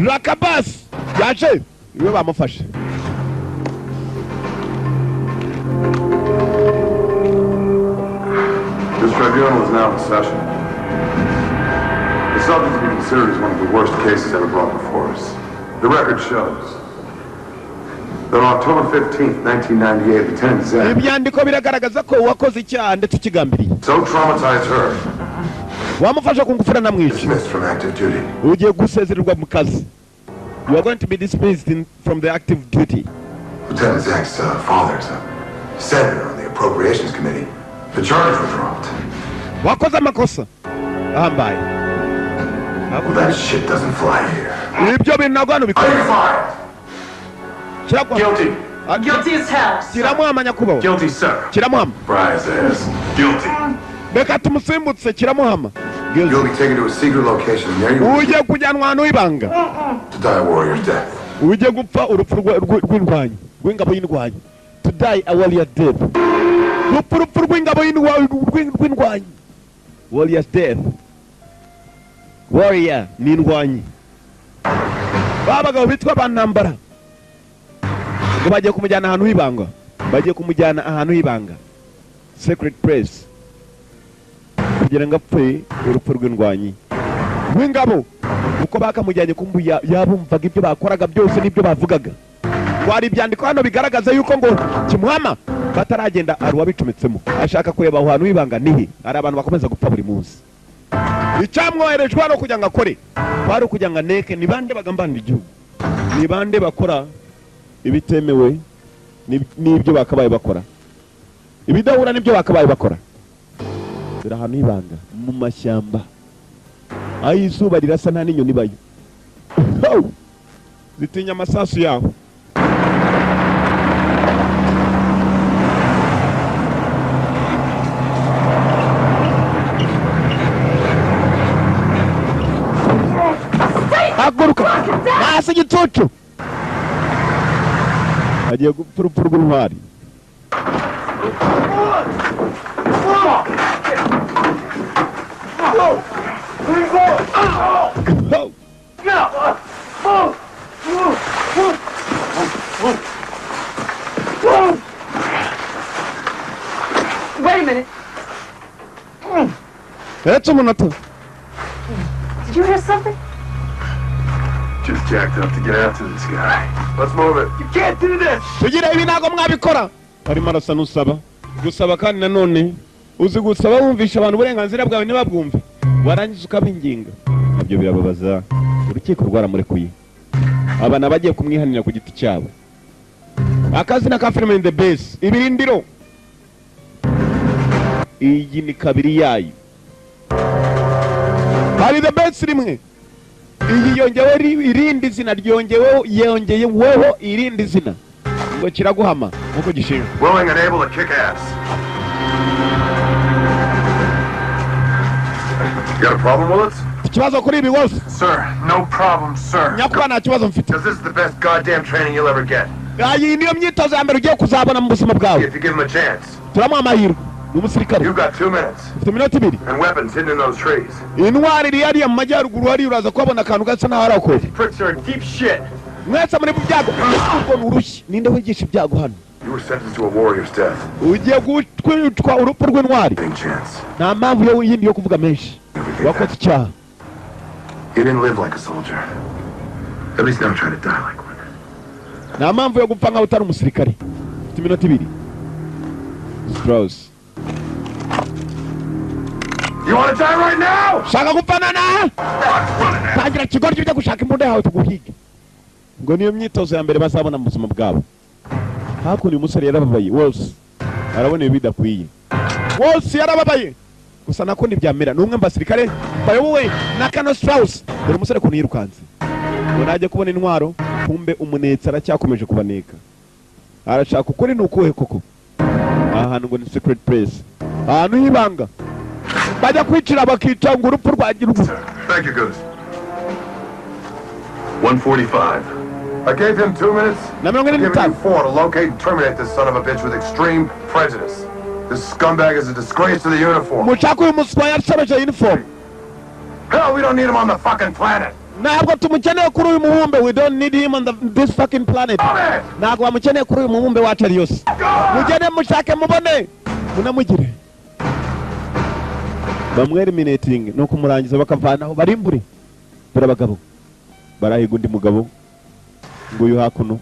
Rakabas yaje iwe bamufashe. This tribunal is now in session. The subject to be considered is one of the worst cases ever brought before us. The record shows that on October 15th, 1998, Lieutenant Zach Ibyandiko biragaragaza ko wakoze icyaha ndetse ukigambiriye. so traumatized her, Wamufasha kungufura na mwishi. dismissed from active duty. Ugiye gusezererwa mu kazi. You are going to be dismissed from the active duty. Lieutenant Zach's father's a senator on the Appropriations Committee. The charges were dropped. Wakoze amakosa. Ahambaye. Well, that shit doesn't fly here. Ibyo bintu nagwano Are bikora. you fired? Guilty. Guilty as hell. Kiramuhama nyakubaho. Guilty, sir. Kiramuhama. Brian's ass. Guilty. Reka tumusimbutse kiramuhama. You'll be taken to a secret location, and there you will Uje kujyanwa ahantu h'ibanga. to die a warrior's death. Uje gupfa urupfu rw'indwanyi. Rw'ingabo y'indwanyi. To die a warrior's death. Urupfu rw'ingabo y'indwanyi. Warrior's death. Warrior ni indwanyi. Babagabo bitwa bantambara. Ngo bagiye kumujyana ahantu h'ibanga. Bagiye kumujyana ahantu h'ibanga. Secret place. Kugira ngo apfe urupfu rw'indwanyi. Rw'ingabo uko bakamujyanye kumbu yabumvaga ibyo bakoraga byose n'ibyo bavugaga. Wari ibyandiko hano bigaragaza yuko ngo Kimuhama bataragenda ari wabicometsemo. Ashaka kureba aho hantu h'ibanga nihe. Ari abantu bakomeza gupfa buri munsi. icyamwoherejwe ari ukugira ngo akore kwari ukugira ngo aneke ni bande bagambanira igihugu, ni bande bakora ibitemewe n'ibyo bakabaye bakora, ibidahura n'ibyo bakabaye bakora. dore ahantu h'ibanga mu mashyamba aho izuba rirasa nta n'inyoni bayo zitinya amasasu yaho. haguruka hasi igicucu, agiye gupfa urupfu rw'intwari. Wait a minute. That's a minute. Did you hear something? Just jacked up to get after this guy. Let's move it. You can't do this! tugira ibi ntabwo mwabikora. arimo arasa n'usaba gusaba, kandi nanone uzi gusaba wumvisha abantu uburenganzira bwawe ntibabwumve, warangiza ukabinginga. nabyo birababaza. urukiko rwaramurekuye, abana bagiye kumwihanira ku giti cyabo. akazina ka filime The Base, ibirindiro. iyi ni kabiri yayo. hari The Base rimwe, iyi yongewe irindi zina, yongeyeweho irindi zina ngo kiraguhama nkuko gishinzwe. Willing and able to kick ass. You got a problem, Willits? ikibazo kuri ibi wose? Sir, no problem, sir. nyakuba nta kibazo mfite. Because this is the best goddamn training you'll ever get. iyi niyo myitozo ya mbere ugiye kuzabona mu buzima bwawe. If you give him a chance. turamuha amahirwe. ni umusirikare. You've got 2 minutes. ufite iminota ibiri. And weapons hidden in those trees. intwari iri hariya mu majyaruguru hariya, uraza kuhabona akantu gasa n'aho ari ako. Pricks are in deep shit. mwese muri mu byago. ubwo ni urushyi. ninde wigisha ibyago hano? You were sentenced to a warrior's death. ugiye kwitwa urupfu rw'intwari. Chance. nta mpamvu yindi yo kuvuga menshi. wakoze icyaha. You didn't live like a soldier. At least never try to die like one. nta mpamvu yo gupfa nkaho utari umusirikare. ufite iminota ibiri. Strauss. You want to die right now? shaka gupfana na tangira kigoryi ujya gushaka imbunda yawe tuguhige. ngo niyo myitozo ya mbere bazabona mu buzima bwabo. hakuno uyu musore yarababaye wose, arabona ibi bidakwiye. wose yarababaye gusa nakundi byamera. ni umwe mu basirikare bayobowe na Colonel Strauss. dore umusore ukuntu yirukanze ngo najya kubona intwaro, kumbe umunetsi aracyakomeje kubaneka. arashaka ukuri ni ukuhe koko? aha hantu ngo ni secret place, ahantu h'ibanga bajya kwicira bakica ngo urupfu rwagira ubu. Thank you, Goose. 1:45. I gave him 2 minutes. na I'm 45. giving you 4 to locate and terminate this son of a bitch with extreme prejudice. This scumbag is a disgrace to the uniform. mushaka uyu muswa yasabeje uniform. Hell, we don't need him on the fucking planet. ntabwo tumukeneye kuri uyu mubumbe. we don't need him on this fucking planet. ntabwo bamukeneye kuri uyu mubumbe wacu ari yose. mugende mushake mubone munamugire. bamweliminating no kumurangiza bakavanaho barimbure. dore abagabo barahiga undi mugabo ngo uyu hakuno.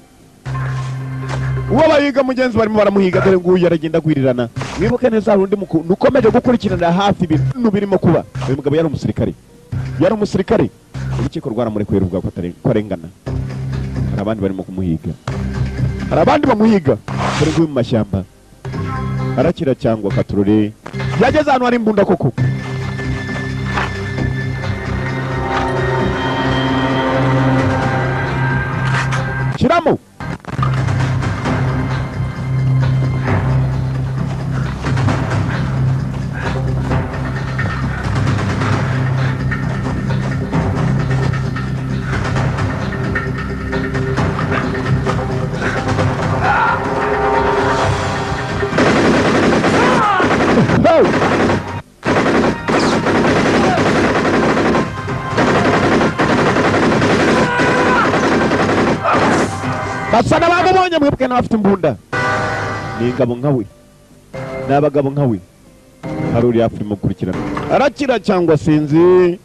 uwo bahiga mugenzi barimo baramuhiga. dore nguyu aragenda agwirirana. mwibuke neza hari undi ukomeje gukurikiranira hafi ibintu birimo kuba. uyu mugabo yari umusirikare. urukiko rwaramurekuye ruvuga ko arengana. hari abandi barimo kumuhiga. hari abandi bamuhiga. dore nguyu mu mashyamba arakira cyangwa katurore. yageze ahantu hari imbunda koko. shyiramo. basa n'abamubonye. mwebwe n'abafite imbunda. ni ingabo nkawe, ni abagabo nkawe. hari uriya filime ukurikirana. arakira cyangwa sinzi.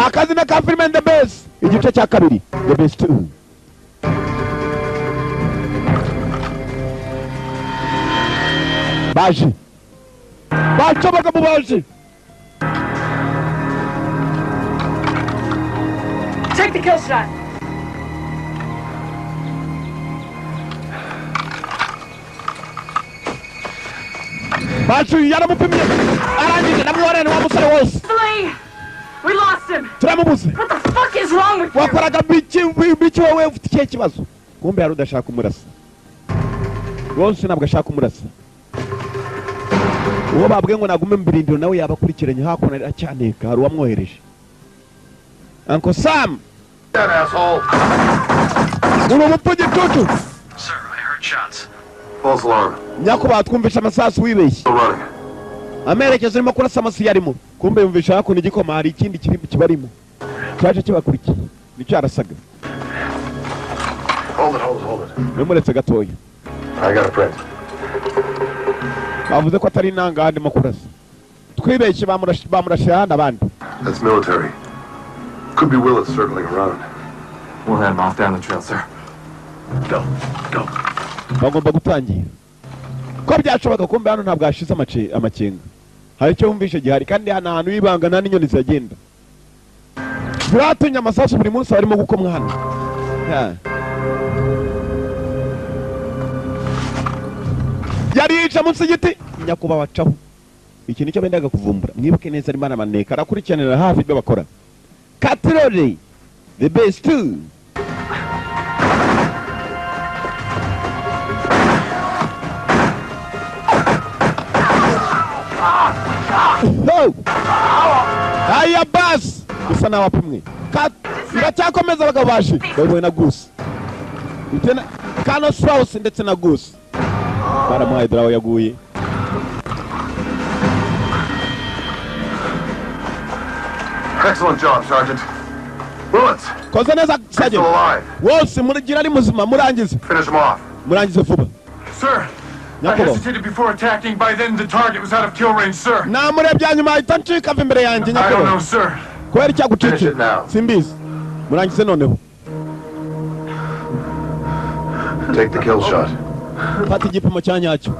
akazina ka filime The Base, igice cya kabiri. The Base 2. baje abagabo baje. Take the kill shot. Bacu yaramupimye arangije namworene wa musore wose. Flee! We lost him. Turamubuze. What the fuck is wrong with you? Wakoraga biki wowe ufite ikihe kibazo? Kumbe yari udashaka kumurasa. Wose ntabwo ashaka kumurasa. Uwo babwiye ngo nagume mbirindiro nawe yabakurikiranye hakuno acyaneka hari uwamwohereje. Uncle Sam. That asshole. Uno mupuje tutu. Sir, I heard shots. False alarm. Nyako batwumvisha amasasu wibeshye. Still running. Amerekezo arimo kurasa amasi yarimo. Kumbe yumvisha hakuno igikoma hari ikindi kibarimo. Cyaje kibakurikiye. Nicyo arasaga. Hold it. Memuretse gatoya. I got a print. Bavuze ko atari nanga handi makurasa. Twibeshye bamurashira handi abandi. That's military. Could be Willits circling around. We'll head him off down the trail, sir. Go. Bagomba gutangira. Ko byashoboka kumbe hano ntabwo hashize amakenga. Hari icyo wumvishe gihari kandi hano ahantu wibanga nta n'inyoni zagenda. Biratunya amasasu buri munsi barimo gukomwa hano. Yari yica munsi y'igiti nyakuba wacaho. Iki nicyo bendaga kuvumbura. Mwibuke neza ari mana maneka arakurikiranira hafi ibyo bakora. Katroli, the best too. No! Aya bas! Gusa nawe apimwe. Iracyakomeza abagabo baje. Bayobowe na Goose. Utena Kano Strauss ndetse na Goose. Baramuhaye draw yaguye. Excellent job, Sergeant. Willits. Koze neza Still Sergeant. alive. Wose murigira ari muzima murangize. Finish him off. Murangize vuba. Sir, I Nyakubo. hesitated before attacking. By then, the target was out of kill range, sir. Namurebye hanyuma ahita ncika ava imbere yanjye I don't know, Nyakubo. sir. Kweri cyagucike. Finish it now. Simbizi. Murangize noneho. Take the kill shot. Fata igipimo cya nyacyo.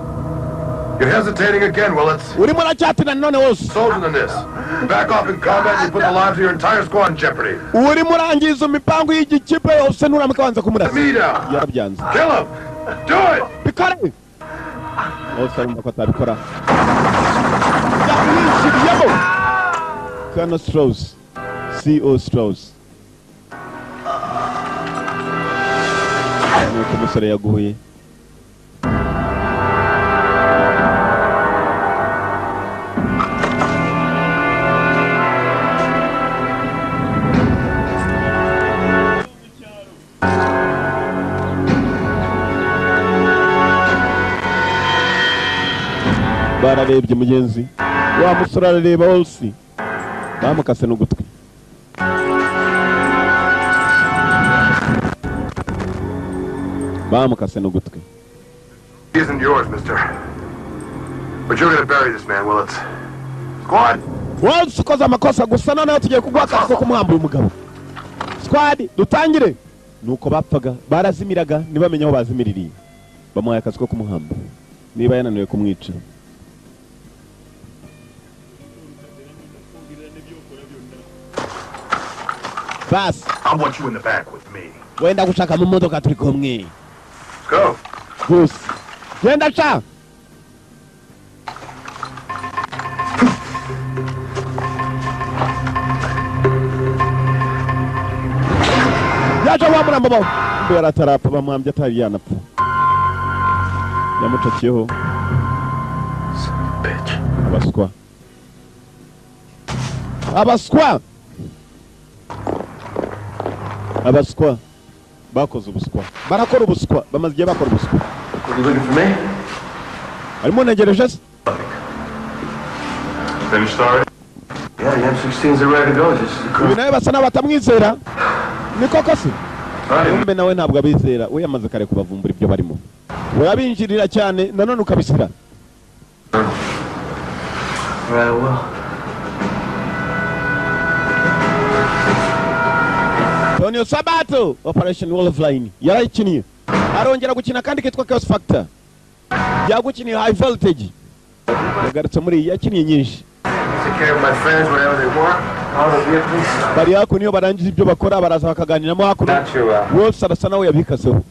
You're hesitating again, Willits. Urimo uracyatina none wose. Soldier than this. You back off in combat and you put the lives of your entire squad in jeopardy. Urimo urangiza imipango y'igikipe yose nuramika wanza kumurasa. Me down. Yarabyanze. Kill him. Do it. Bikore. Wose arimo ko atabikora. Yamwishiriyemo. Colonel Strauss. C.O. Strauss. Nuko umusore yaguye. Bararebye mugenzi. Wa musore arareba wose. Bamukase n'ugutwi. Bamukase n'ugutwi. He isn't yours, mister. But you're gonna bury this man, Willits. Squad! Wose ukoze amakosa gusa noneho tugiye kuguha akazi ko kumuhamba uyu mugabo. Squad dutangire. Nuko bapfaga barazimiraga ntibamenye aho bazimiririye. Bamuhaye akazi ko kumuhamba. Niba yananiwe kumwica. Bas. I want you in the back with me. Wenda gushaka mu modoka turi kumwe. Let's go. Goose. Genda cha. Yaje wamura mbabo. Mbera atarapfa bamwambye atari yanapfa. Yamucakiyeho. Bitch. Abaswa. Abaswa. Abaswa. Bakoze ubuswa. Barakora ubuswa. Bamaze igihe bakora ubuswa. You looking for me? Arimo negereje se? Finished already? Yeah, the M16s are ready to go. Uyu nawe basa n'abatamwizera. Ni koko se? Umbe nawe ntabwo abizera. We yamaze kare kubavumbura ibyo barimo. Urabinjirira cyane nanone ukabisira. Right, well. Tonio Sabato, Operation Wall of Line. Yarayikiniye. Arongera gukina kandi kitwa Chaos Factor. Yagukiniye High Voltage. Yagarutse muri yakiniye nyinshi. Take care of my friends wherever they want. bari hakuno iyo barangije ibyo bakora baraza bakaganiramo hakuno wose arasa nawe yabikaseho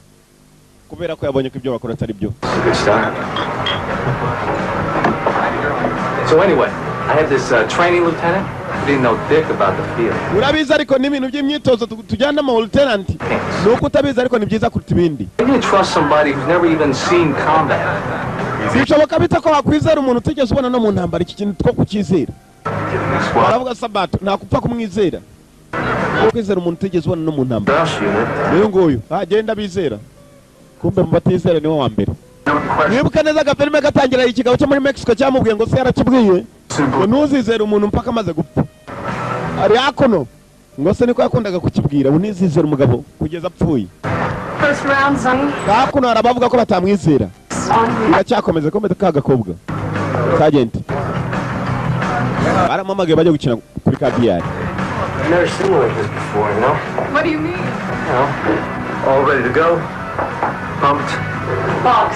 kubera ko yabonye ko ibyo bakora atari byo. So anyway, I have this training lieutenant who didn't know dick about the field. Urabizi ariko n'ibintu by'imyitozo tujyana mu lieutenant nuko utabizi ariko ni byiza kuruta ibindi. You can trust somebody who's never even seen combat. Bishoboka bita ko wakwizera umuntu utigeze ubona no mu ntambara iki kintu two kukizera. Baravuga Sabato nta kupfa kumwizera. Kwizera umuntu utigeze ubona no mu ntambara. Niyo nguyu agenda bizera. Kumbe mubatizera niwe wa mbere. Nibuka neza agafilime gatangira ikigabo cyo muri Mexico cyamubwiye ngo se yarakibwiye ngo ntuzizere umuntu mpaka amaze gupfa. Ari hakuno ngo se niko yakundaga kukibwira unizizera umugabo kugeza apfuye. First round, Sonny. Hakuno arabavuga ko batamwizera. Iracyakomeza komeza kagakobwa. Sergeant. Baramamagaye bajya gukina kuri KBR. I've never seen one like this before, you know? What do you mean? You know, all ready to go. Pumped. Box.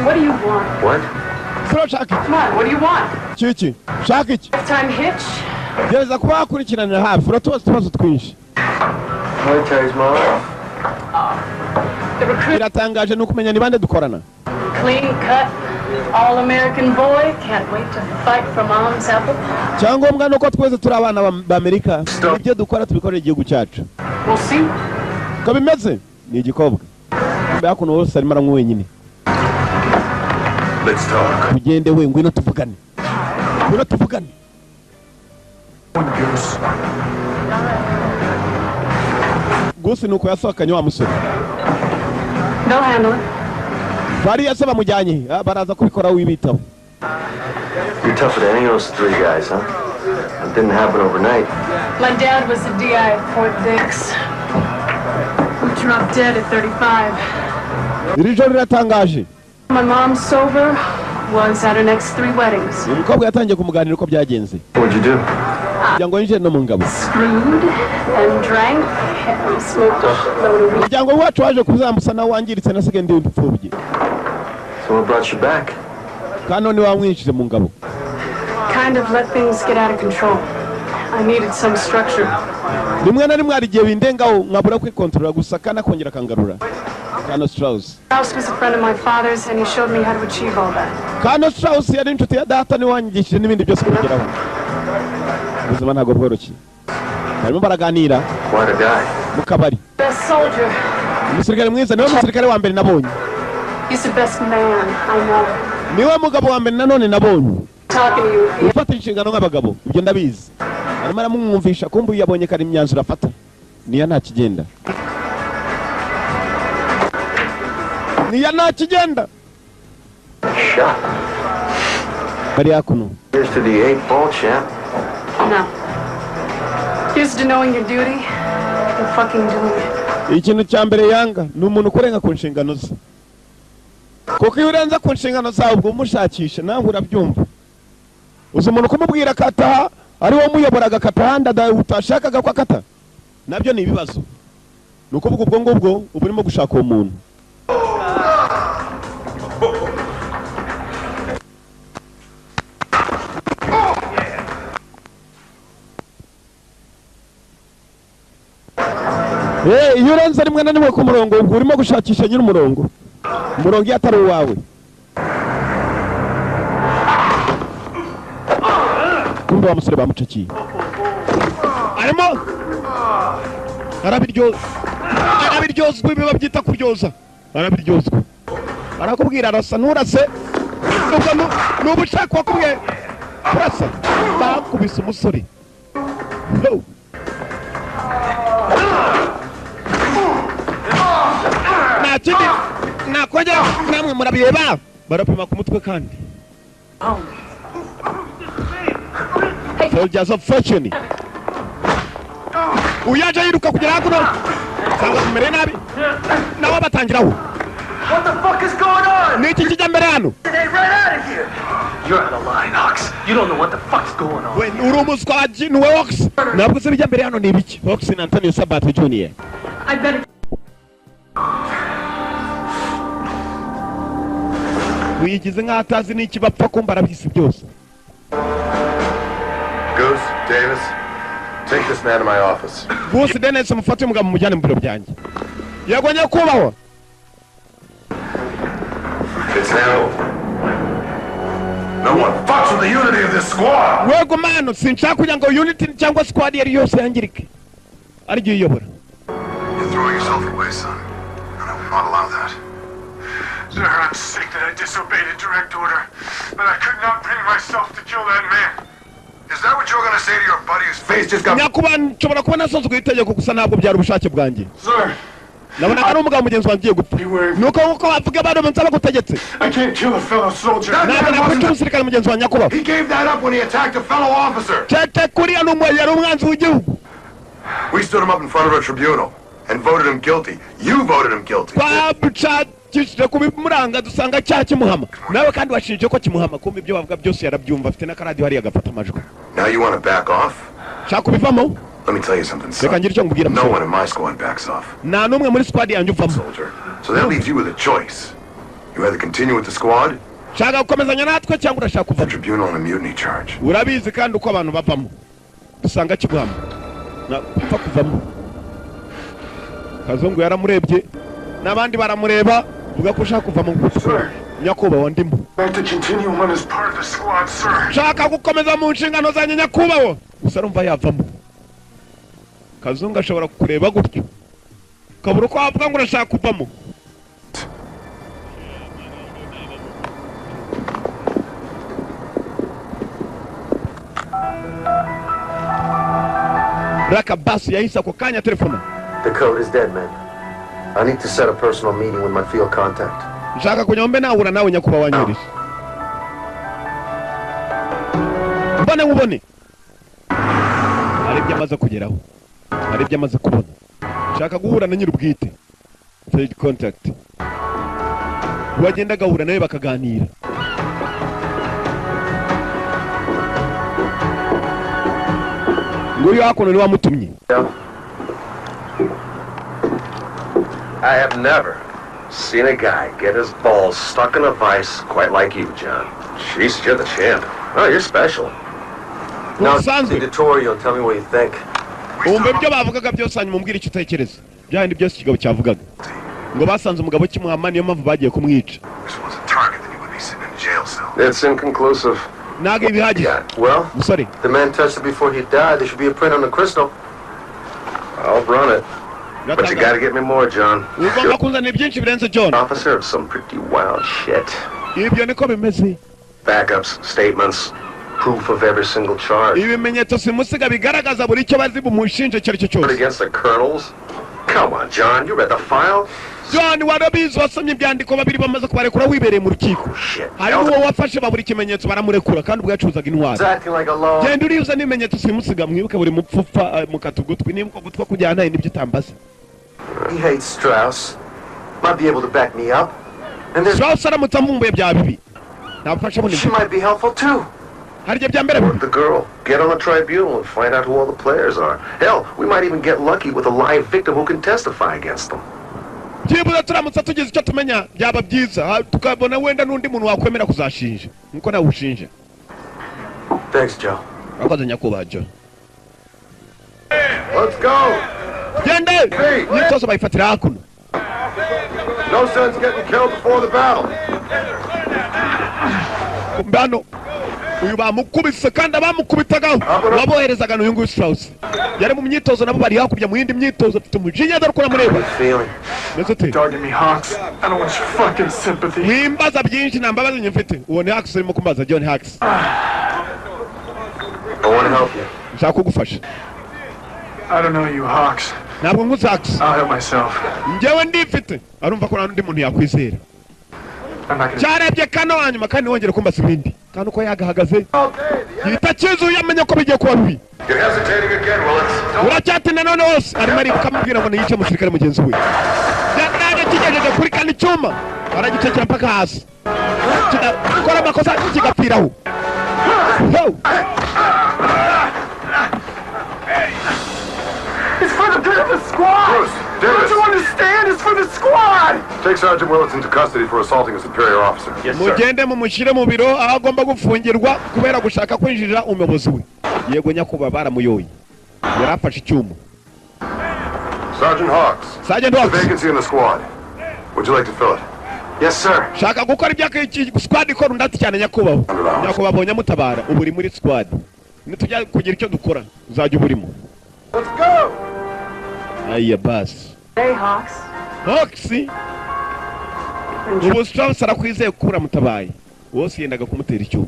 What do you want? What? Sura shaki. Come on, what do you want? Chichi. Shaki. Time hitch? Gereza kuba akurikiranira hafi uratubaza tubazo twinshi. Military's my life. The recruit. Biratangaje nuko umenya ni bande dukorana. Clean cut. All-American boy. Can't wait to fight for mom's apple pie. Cyangombwa nuko twese turi abana b'Amerika. Ibyo dukora tubikorera igihugu cyacu. We'll see. Ko bimeze ni igikobwa. Mbe hakuno wose ari maramwe wenyine. Let's talk. Tugende we ngwino tuvugane. Ngwino tuvugane. Gusi nuko yasohokanye wa musore. They'll handle it. Bari yasaba mujyanye baraza kubikora wibitaho. You're tougher than any of those three guys, huh? It didn't happen overnight. My dad was the DI at Fort Dix. He dropped dead at 35. Iri joro riratangaje. My mom's sober, was at her next 3 weddings. Umukobwa yatangiye kumuganira uko byagenze. What'd you do? Jango yinjiye no mu ngabo. Screwed and drank and smoked a load of weed. Jango wacu waje kuzamusa na wangiritse na segendi w'imfubyi. So what brought you back? Kanoni wamwinjije mu ngabo. Kind of let things get out of control. I needed some structure. Rimwe na rimwe arigiye bindengaho nkabura kwikontrola gusa kana kongera kangarura. Kano Strauss. Strauss was a friend of my father's and he showed me how to achieve all that. Kano Strauss yari inshuti ya data ni wanyigishije n'ibindi byose kubigeraho. Ubuzima ntabwo bworoshye. Barimo baraganira. What a guy. Mu kabari. Best soldier. Umusirikare mwiza niwe musirikare wa mbere nabonye. He's the best man I know. Niwe mugabo wa mbere nanone nabonye. Talking to you. Ufata inshingano nk'abagabo ibyo ndabizi. Arimo aramwumvisha kumbe yabonye kari imyanzuro afata. Niya nta kigenda. Niya nta kigenda. Shot. Bari hakuno. Here's to the 8 ball champ. No. Here's to knowing your duty and fucking doing it. Ikintu cya mbere yanga ni umuntu kurenga ku nshingano ze. Kuko iyo urenze ku nshingano zawe ubwo umushakisha nawe urabyumva. Uzi umuntu kumubwira akataha ari wo muyoboraga akatahanda utashakaga ko akata. Nabyo ni ibibazo. Nuko ubwo ngubwo uburimo gushaka uwo muntu. Iyo urenze rimwe na rimwe ku murongo ubwo urimo gushakisha nyiri umurongo. Umurongo iyo atari uwawe. Kumbe wa musore bamucakiye. Arimo arabiryozwa biba byita kuryoza. Arabiryozwa. Arakubwira arasa nurase. Nubu ushaka wakubwiye kurasa. Bakubise umusore. No. Nakindi nakongera namwe murabireba barapima ku mutwe kandi. Soldiers of fortune. Uyaje yiruka kugera hakuno. Sanga kumere nabi. Nawe batangiraho. What the fuck is going on? Niki kijya mbere hano? Get right out of here. You're out of line, Ox. You don't know what the fuck's going on. When urumuswa wa Jin Ox. Nabwo se bijya mbere hano ni biki? Ox na Antonio Sabato Jr. I better. Wigize nk'atazi n'iki bapfa kumba arabisi byose. Goose, Davis, take this man to my office. Goose Dennis mufate umugabo mujyane mu biro byanjye. Yego nyakubahwa. It's now. No one fucks with the unity of this squad. Wego mano sinshaka kugira ngo unity cyangwa squad yari yose yangirike. Ari giye yobora. You're throwing yourself away, son. And I will not allow that. Sir, I'm sick that I disobeyed a direct order, but I could not bring myself to kill that man. Is that what you're gonna say to your buddy whose face just got... Nyakuba nshobora kuba nasozwe itegeko gusa ntabwo byari ubushake bwanjye. Sir, nabona ari umugabo mugenzi wanjye ugiye gupfa. Nuko uko bavuga bado nsaba gutegetse. I can't kill a fellow soldier. Nabona kwica umusirikare mugenzi wa Nyakuba. He gave that up when he attacked a fellow officer. Tete kuriya yari umwanzi w'igihugu. We stood him up in front of a tribunal and voted him guilty. You voted him guilty. Kishije kubimuranga dusanga cyaha kimuhama. Nawe kandi washinje ko kimuhama kumbe ibyo bavuga byose yarabyumva afite n'akaradi hari agafata amajwi. Now you want to back off? Shaka kubivamo? Let me tell you something, son. No No one in my squad backs off. Na numwe muri squad yanjye uvamo. Soldier. So that leaves you with a choice. You either continue with the squad, shaka gukomezanya natwe cyangwa urashaka the kuvamo. tribunal on a mutiny charge. Urabizi kandi uko abantu bavamo. Dusanga kimuhama. Na upfa kuvamo. Kazungu yaramurebye n'abandi baramureba vuga ko ushaka kuva mu ngufu. Nyakubahwa ndimo. Not to continue on as part of the squad, sir. Shaka gukomeza mu nshingano zanjye nyakubahwa. Gusa rumva yavamo. Kazungu ashobora kureba gutyo. Kabura ko avuga ngo urashaka kuvamo. Raka basi yahise ako kanya telefona. The code is dead, man. I need to set a personal meeting with my field contact. Nshaka kunyombe nahura nawe nyakubahwa wanyirisha. Mbone ubone. Hari ibyo amaze kugeraho. Hari ibyo amaze kubona. Nshaka guhura na nyirubwite. Field contact. Wagenda gahura nawe bakaganira. Nguri hakuno ni wamutumye. I have never seen a guy get his balls stuck in a vice quite like you, John. Jeez, you're the champ. Oh, you're special. Now, editorial, tell me what you think. Umbe byo bavugaga byose hanyuma umbwira icyo utekereza. Byandi byose kigabo cyavugaga. Ngo basanze umugabo kimuhama niyo mpamvu bagiye kumwica. It's inconclusive. Nage bihagije. Well, sorry. The man touched it before he died. There should be a print on the crystal. I'll run it. But you gotta get me more, John. Ugomba kunzana byinshi birenze John. Officer of some pretty wild shit. Ibyo niko bimeze. Backups, statements, proof of every single charge. Ibimenyetso simusiga bigaragaza buri cyo bazi bumushinje cyari cyo But cyose. against the colonels? Come on, John, you read the file? John warabizi wasomye ibyandiko babiri bamaze kubarekura wibereye mu rukiko. Hari uwo wafashe baburi kimenyetso baramurekura kandi ubwo yacuzaga intwaro. Genda uriuza n'ibimenyetso simusiga mwibuke buri mupfufa mukatugutwi nibuko gutwa kujyana n'ibyo utambaza. He hates Strauss. Might be able to back me up. And there's Strauss aramutse amumbuye bya bibi. Nafasha muri. She might be helpful too. Harije bya mbere. The girl. Get on the tribunal and find out who all the players are. Hell, we might even get lucky with a live victim who can testify against them. Tibuza turamutse tugize icyo tumenya byaba byiza tukabona wenda n'undi muntu wakwemera kuzashinja. Nko nawe ushinja. Thanks, Joe. Akoze nyakubahwa Joe. Let's go. Gende. Nitozo bayifatira hakuno. No sense getting killed before the battle. Kumbano. Uyu bamukubise kandi bamukubitaga baboherezaga n'uyu nguyu Strauss. Yari mu myitozo nabo bari hakubya mu yindi myitozo tumujinya darukora mureba. Dogging me, Hawks. I don't want your fucking sympathy. Mwimbaza byinshi nambabaza nyifite. Uwo ni Hawks urimo kumbaza John Hawks. I want to help you. Nshaka kugufasha. I don't know you, Hawks. Ntabwo nkuzi Hawks. I'll help myself. Njyewe ndifite. Arumva ko n'undi muntu yakwizera. Cyarebye kano hanyuma kandi wongere kumbaza ibindi. Kandi uko yagahagaze. Yita kizu yamenye ko bigiye kuba bibi. Uracyatinda none wose arimo ari kumubwira ngo niyice musirikare mugenzi we. Yakanaje kigejeje kuri kandi cyuma. Aragitekera mpaka hasi. Kora amakosa kigapfiraho. It's for the good of the squad! Bruce, Davis. Don't you understand? It's for the squad! Take Sergeant Willits into custody for assaulting a superior officer. Mugende mumushyire mu biro aho agomba gufungirwa kubera gushaka kwinjirira umuyobozi we. yego nyakuba baramuyoye yarafashe icyuma. Sergeant Hawks. Sergeant Hawks. The vacancy in the squad. Would you like to fill it? Yes, sir. Shaka gukora iby'aki squad ikora ndati cyane nyakubaho. Nyakubaho nyamutabara uburi muri squad. Nitujya kugira icyo dukora uzajya uburimo. Let's go. Aya bas. Hey, Hawks. Hawks. Ubu Strauss arakwizeye kubura mutabaye. Wose yendaga kumutera icyuma.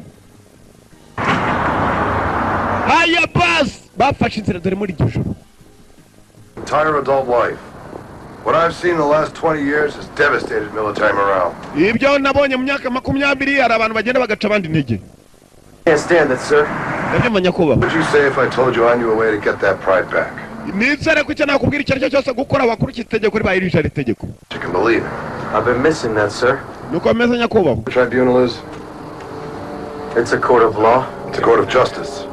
Aya bas. Bafashe inzira dore muri ijoro. Entire adult life. What I've seen in the last 20 years has devastated military morale. Ibyo nabonye mu myaka 20 hari abantu bagenda bagaca abandi intege. Can't stand that, sir. Nyakubaho. What would you say if I told you I knew a way to get that pride back? Nizere ko icyo nakubwira icyo aricyo cyose gukora wakurikira itegeko ribayirije itegeko. You can believe it. I've been missing that, sir. Nuko ameze nyakubaho. The tribunal is? It's a court of law. It's a court of justice.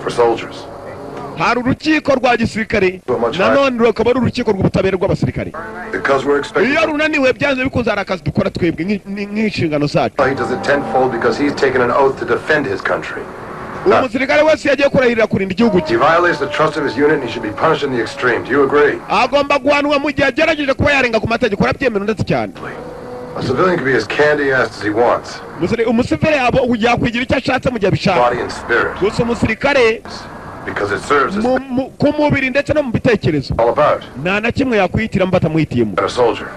For soldiers. Hari urukiko rwa gisirikare nanone rukaba ari urukiko rw'ubutabera rw'abasirikare. Because we're expecting. Iyo runaniwe byanze bikunze hari akazi dukora twebwe nk'inshingano zacu. He does it tenfold because he's taken an oath to defend his country. Umusirikare wese yagiye kurahirira kurinda igihugu cye. He violates the trust of his unit and he should be punished in the extreme. Do you agree? Agomba guhanwa mu gihe agerageje kuba yarenga ku mategeko arabyemera ndetse cyane. A civilian can be as candy-assed as he wants. Umusivile abo yakwigira icyo ashatse mu gihe abishaka. Body and spirit. Gusa umusirikare because it serves as ku mubiri ndetse no mu bitekerezo. All about. Nta na kimwe yakwihitiramo batamuhitiyemo. A soldier.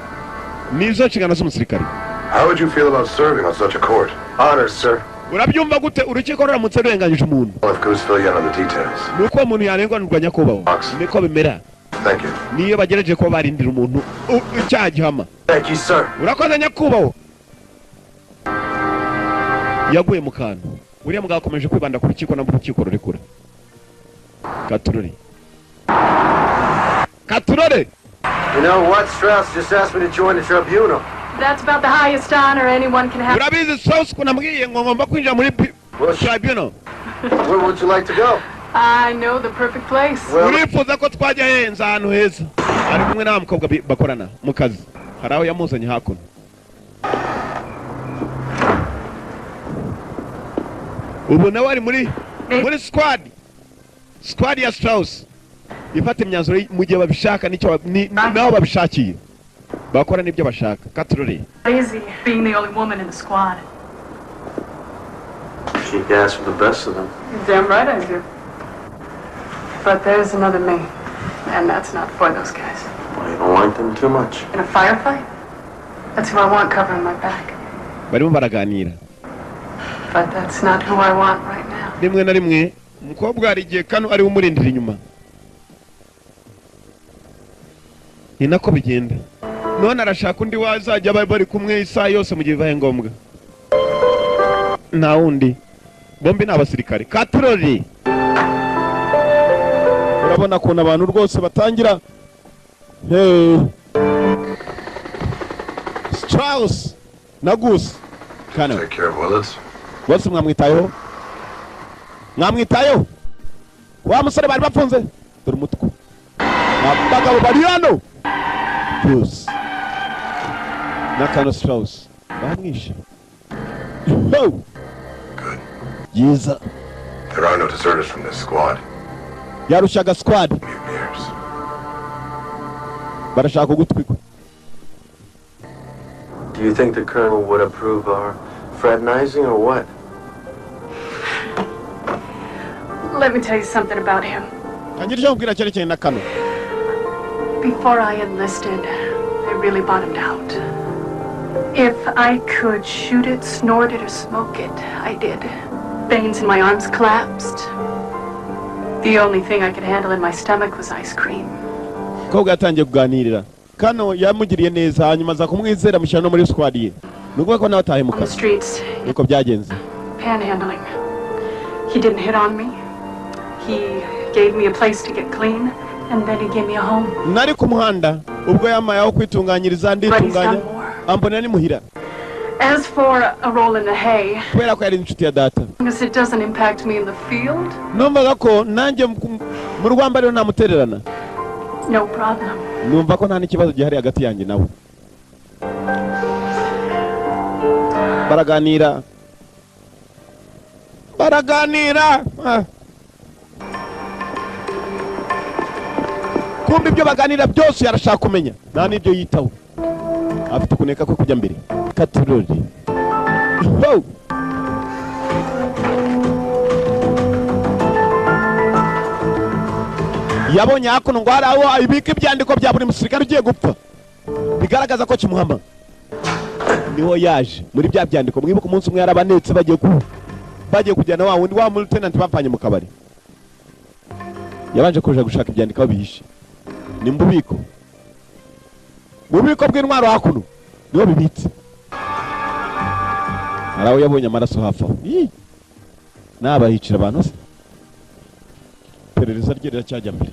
Nizo nshingano z'umusirikare. How would you feel about serving on such a court? Honored, sir. Urabyumva gute urukiko ruramutse rurenganyije umuntu? Well, if Goose fill you in on the details. Nuko umuntu yarenganurwa nyakubaho. Niko bimera. Thank you. Niyo bagerageje ko barindira umuntu icyaha gihama. Thank you, sir. Urakoze nyakubaho. Yaguye mu kantu. Uriya mugabo akomeje kwibanda ku rukiko na rukiko rurekura. Katurore. Katurore. You know what? Strauss just asked me to join the tribunal. That's about the highest honor anyone can have. Urabizi Strauss kunambwiye ngo ngomba kwinjira muri tribunal. Where would you like to go? I know the perfect place. Urifuza ko twajya henza ahantu heza. Ari kumwe na mukobwa bakorana mu kazi. Hari aho yamuzanye hakuno. Ubu nawe ari muri squad ya Strauss. Ifata imyanzuro mu gihe babishaka nicyo naho babishakiye. Bakora nibyo bashaka. Katurore. Easy being the only woman in the squad. She asked for the best of them. Damn right I do. But there's another me, and that's not for those guys. Well, you don't like them too much. In a firefight? That's who I want covering my back. Barimo baraganira. But that's not who I want right now. Rimwe na rimwe umukobwa ari gihe kano ari umurindira inyuma. Ni nako bigenda. None arashaka undi wazajya bari kumwe isaha yose mu gihe bibaye ngombwa. Nta wundi. Bombi ni abasirikare. Katurore. Urabona ko abantu rwose batangira. Hey. Strauss na Goose. Kana. Take care of Willis. What's mwamwitayeho? Mwamwitayeho? Wa musore bari bafunze. Dore umutwe. Abagabo bari hano. Goose. Na Kana Strauss. Bamwishe. Oh. Good. Yiza. There are no deserters from this squad. Yarushaga squad. Mutineers. Barashaka kugutwika. Do you think the colonel would approve our fraternizing or what? Let me tell you something about him. Before I enlisted, I really bottomed out. If I could shoot it, snort it, or smoke it, I did. Veins in my arms collapsed. The only thing I could handle in my stomach was ice cream. Koga yatangiye kuganirira. Kano yamugiriye neza hanyuma za kumwizera mushyira no muri squad ye. Nuko ko nawe atahemuka. Nuko byagenze. Panhandling. He didn't hit on me. He gave me a place to get clean, and then he gave me a home. Nari ku muhanda ubwo yamaye aho kwitunganyiriza nditunganya. Ambona ni muhira. As for a roll in the hay, kubera ko yari inshuti ya data. Because it doesn't impact me in the field. Numvaga ko nanjye mu rwambariro namutererana. No problem. Numva ko nta n'ikibazo gihari hagati yanjye nawe. Baraganira. kumbe ibyo baganira byose yarashaka kumenya nta n'ibyo yitaho afite kuneka ko kujya mbere katirori yabonye hakuno ngo hari aho ibika ibyandiko bya buri musirikare ugiye gupfa bigaragaza ko kimuhama niho yaje muri bya byandiko mwibuka umunsi umwe yarabanetse bagiye kujyana wa wundi wa lieutenant bapfanye mu kabari yabanje kuja gushaka ibyandiko aho bihishe ni mu bubiko bw'intwaro hakuno niho bibitse hari aho yabonye amaraso hafi aho n'abahicira abantu se iperereza rye riracyajya mbere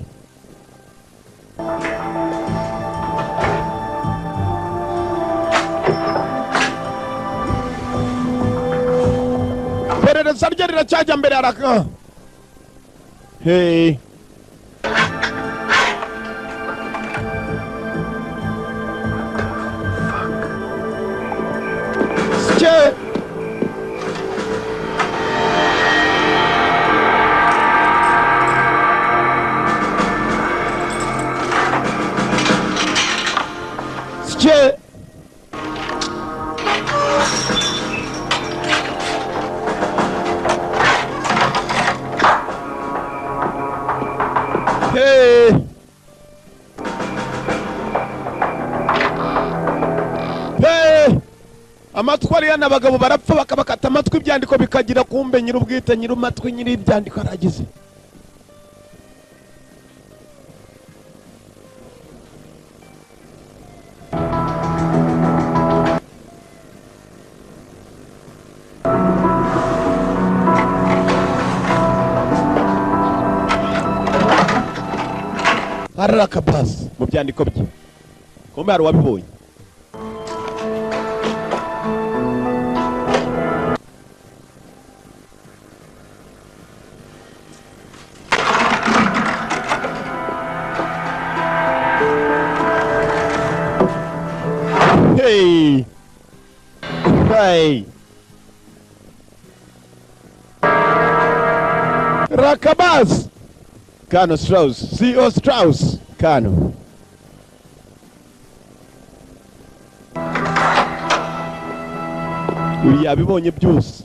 iperereza rye riracyajya mbere araka hey amatwi ariya n'abagabo barapfa bakabakata amatwi ibyandiko bikagira kumbe nyir'ubwite nyir'umatwi nyir'ibyandiko aragize arakabasi mu byandiko bye kumbe hari uwabibonye Hey! Hey! Rakabas! Kano Strauss, CEO Strauss, Kano. Yabibonye byose.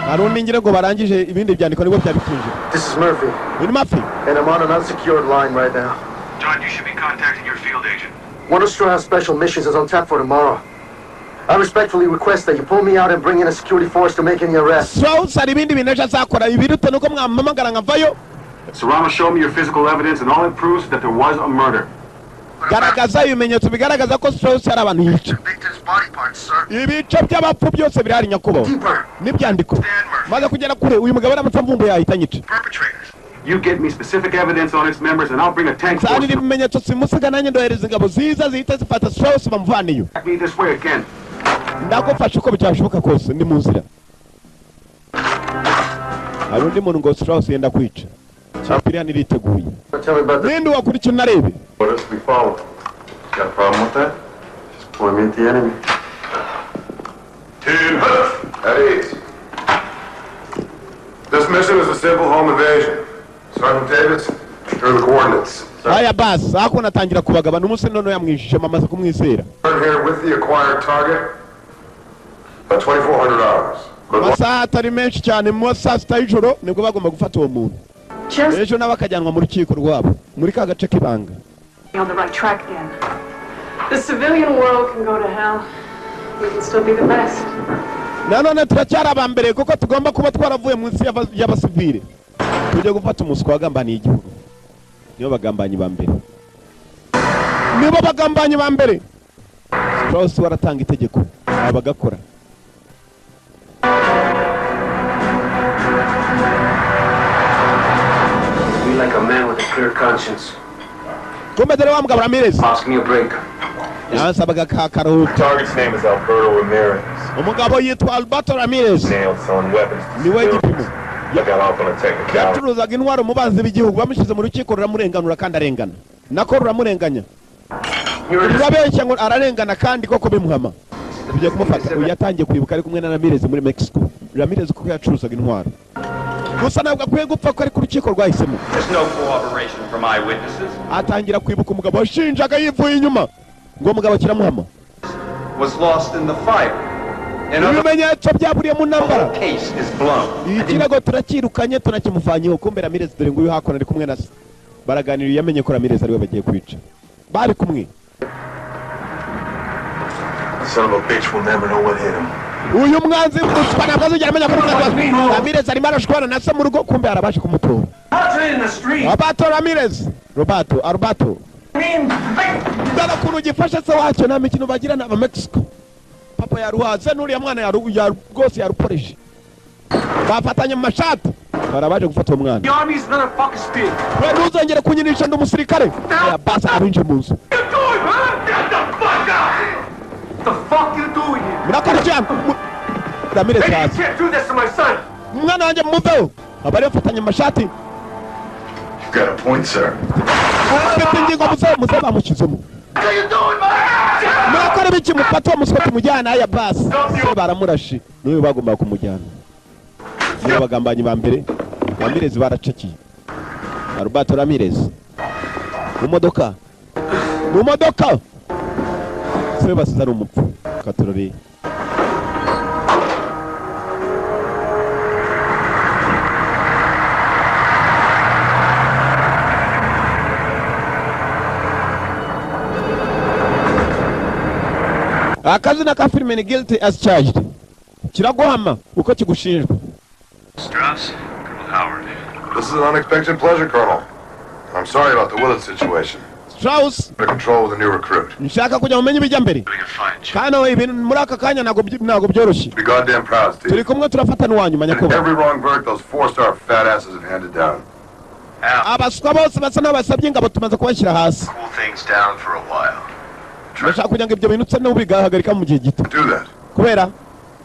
Harundi ngira ngo barangije ibindi byandiko nibwo byabikinje. This is Murphy. With Murphy. And I'm on an unsecured line right now. John, you should be contacting your field agent. One of Strauss Special Missions is on tap for tomorrow. I respectfully request that you pull me out and bring in a security force to make any arrests. Strauss hari ibindi bintu azakora ibiruta nuko mwamamagara nkavayo. Serrano showed me your physical evidence and all it proves is that there was a murder. Garagaza ibimenyetso bigaragaza ko Strauss ari abantu yica. Ibice by'abapfu byose birahari nyakubo. N'ibyandiko. Maze kugera kure uyu mugabo aramutse mvumbu yahita nyica. You get me specific evidence on its members and I'll bring a tank force. Sani ibimenyetso simusiga nanjye ndohereza ingabo ziza zihita zifata Strauss bamuvaniyo. Me this way again. Ndagufasha uko byashoboka kose ndi mu nzira. Hari undi muntu ngo Strauss yenda kwica. Champion iriteguye. Ninde wakurikira narebe? What else we follow? Got a problem with that? Just point me at the enemy. Team, at ease. This mission is a simple home invasion. Sergeant Davis, here are the coordinates. Aya bas, ako natangira kubagaba n'umunsi none yamwishije mamaze kumwisera. Turn here with the acquired target. About $2,400. Masaha atari menshi cyane mu saa sita y'ijoro nibwo bagomba gufata uwo muntu. Ejo n'abakajyanwa mu rukiko rwabo muri ka gace k'ibanga. On the right track again. The civilian world can go to hell. We can still be the best. Nanone turacyari abambere kuko tugomba kuba twaravuye mu nsi y'abasivile. Tujye gufata umuswa wagambaniye igihugu. Nibo bagambanyi bambere. Nibo bagambanyi bambere. Strauss waratanga itegeko abagakora. Like a man with a clear conscience. Kumedere wa mugabo Ramirez. Ask me a break. Yasabaga kakaruhuka. Target's name is Alberto Ramirez. Umugabo yitwa Alberto Ramirez. Nailed selling weapons. Niwe gipimo. I got off on a technical. Yacuruzaga intwaro mu banzi b'igihugu bamushize mu rukiko ruramurenganura kandi arengana. Nako ruramurenganya. Urabeshya ngo ararengana kandi koko bimuhama. Tujye kumufata. Uyu yatangiye kwibuka ari kumwe na Ramirez muri Mexico. Ramirez kuko yacuruzaga intwaro. gusa ntabwo akwiye gupfa ko ari ku rukiko rwahisemo. There's no corroboration from eyewitnesses. Atangira kwibuka umugabo washinjaga yivuye inyuma ngo umugabo kiramuhama. Was lost in the fire. Ibimenyetso byaburiye mu ntambara. Case is blown. Ikirego turakirukanye tunakimuvanyeho kumbe Ramirez dore ngo uyu hakono ari kumwe na se. Baraganira yamenye ko Ramirez ari we bagiye kwica. Bari kumwe. Son of a bitch will never know what hit him. Uyu mwanzi muswa ntabwo azigera amenya ko Ramirez arimo arashwana na se mu rugo kumbe arabashe kumutora. Roberto Ramirez. Roberto. Ndara kunu gifasha se wacyo nta mikino bagira na Mexico. Papa yaruhaze n'uriya mwana ya rwose yaruporeje. Bafatanye mu mashati. Barabaje gufata umwana. We ntuzongere kunyinisha ndi umusirikare. Basa abinje mu nzu. What the fuck you doing here? Murakora cyane. Ramirez Hey, you can't do this to my son. Umwana wanjye muveho. Abari bafatanye mu mashati. You've got a point, sir. Afite ingingo muze bamushyizemo. What are you doing, man? Murakora biki mufata umuswa tumujyana aya basi. Baramurashi. Niwe bagomba kumujyana. Niwe bagambanyi ba mbere. Ramirez baracakiye. Roberto Ramirez. Mu modoka. Se basize ari umupfu. Katurori. Akazina ka filime ni guilty as charged. Kiraguhama uko kigushinjwa. Strauss, Colonel Howard. This is an unexpected pleasure, Colonel. I'm sorry about the Willett situation. Strauss, Under control with a new recruit. nshaka kujya mumenye ibijya mbere. Doing a fine job. Kana we ibintu muri aka kanya ntago byoroshye. Be goddamn proud, Steve. Turi kumwe turafatana wanyu And manyakuba. every wrong verdict those four-star fat asses have handed down. Al, Abaswa bose basa n'abasabye ingabo tumaze kubashyira hasi. cool things down for a while. Ndashaka kugira ngo ibyo bintu tse n'ubigahagarika mu gihe gito. Do that. Kubera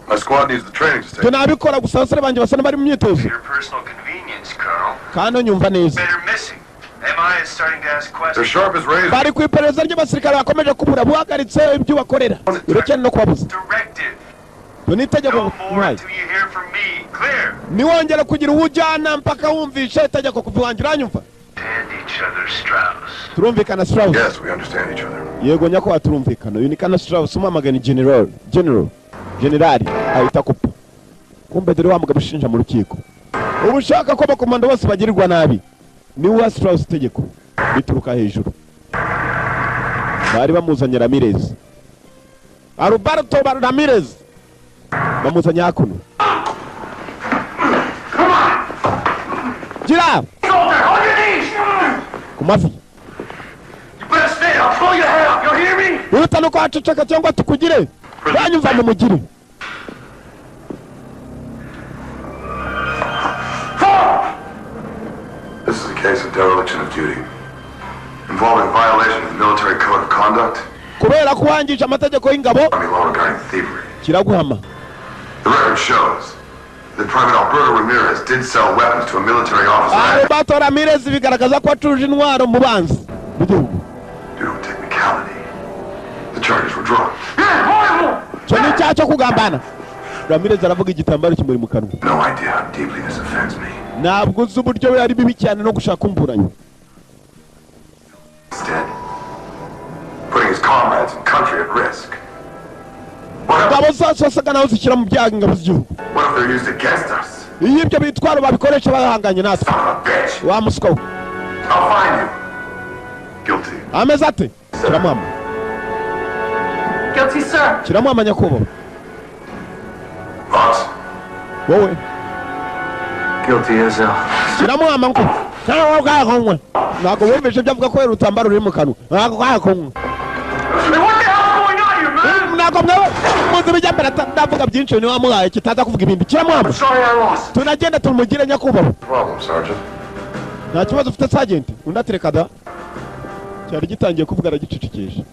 My squad needs the training to stay. tunabikora gusa abasore banjye basa n'abari mu myitozo. For your personal convenience, Colonel. Kandi nyumva neza. They're missing. MI is starting to ask They're questions. sharp as razors. Bari ku iperereza ry'abasirikare bakomeje kubura buhagaritse ibyo bakorera. Urekene no kubabuza. Directive. Tunitegeko No more mwayi. until you hear from me. Clear. Niwongera kugira uwujyana mpaka wumvishe itegeko kuva iwanjye uranyumva. And each other, Strauss. Turumvikana Strauss. Yes, we understand each other. Yego nyako turumvikana. Uyu ni kana Strauss umamagana generali ahita kupa. Kumbe dore wa mugabo ushinja mu rukiko. Ubushaka ko abakomando bose bagirirwa nabi. Ni wa Strauss itegeko bituruka hejuru. Bari bamuzanye Ramirez. Roberto Ramirez. Bamuzanye hakuno. Gira! Soldier, on your knees! Kumavi. You better stay. I'll blow your head off. You hear me? Uruta no kwaceceka cyangwa tukugire. Banyumva mu mugire. This is a case of dereliction of duty, involving violation of the military code of conduct, Kubera kuwangisha amategeko y'ingabo Army law regarding thievery. kiraguhama. The record shows that Private Alberto Ramirez did sell weapons to a military officer. Roberto Ramirez bigaragaza ko acuruje intwaro mu banzi b'igihugu. Due to technicality, the charges were dropped. Cyo ni icyaha cyo kugambana. Ramirez aravuga igitambaro kimuri mu kanwa. No idea how deeply this offends me. Ntabwo uzi uburyo we ari bibi cyane no gushaka kumburanya. Instead, putting his comrades and country at risk. Ingabo zose wasaga naho zishyira mu byago ingabo z'igihugu. What if they're used against us? Iyo ibyo bitwaro babikoresha bahanganye natwe. Son of a bitch! Wa muswa we. I'll find you. Guilty. Ameze ate? Kiramuhama. Guilty, sir. Kiramuhama nyakubahwa. Vox? Wowe. Guilty as hell. Kiramuhama ngo. Cyangwa bwakonwe. Ntabwo wumvise ibyo avuga ko urutambaro ruri mu kanwa. Ntabwo bwakonwe. Hey, what the hell's going on here, man? Ntabwo mwawe muzi bijya mbere ndavuga byinshi ni wamuhaye kitaza kuvuga ibindi. Kiramuhama. Sorry I lost. Tunagenda tumugire nyakubahwa. Problem, Sergeant. Nta kibazo ufite sergeant. Undi atereka da. Cyari gitangiye kuvuga aragicicikisha.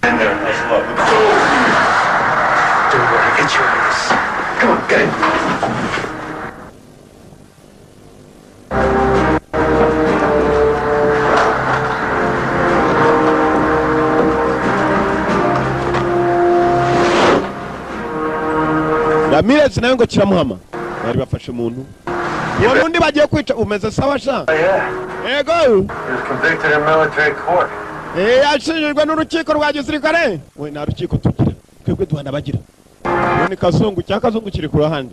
In there, nice luck. Don't worry, get your ass. Come on, get it. Ramirez nawe ngo kiramuhama bari bafashe umuntu uwo nundi bagiye kwica umeze sawa sha yego He was convicted in military court. yashinjwe n'urukiko rwa gisirikare we nta rukiko tugira twebwe duhana bagira uwo ni Kazungu cya Kazungu kiri ku ruhande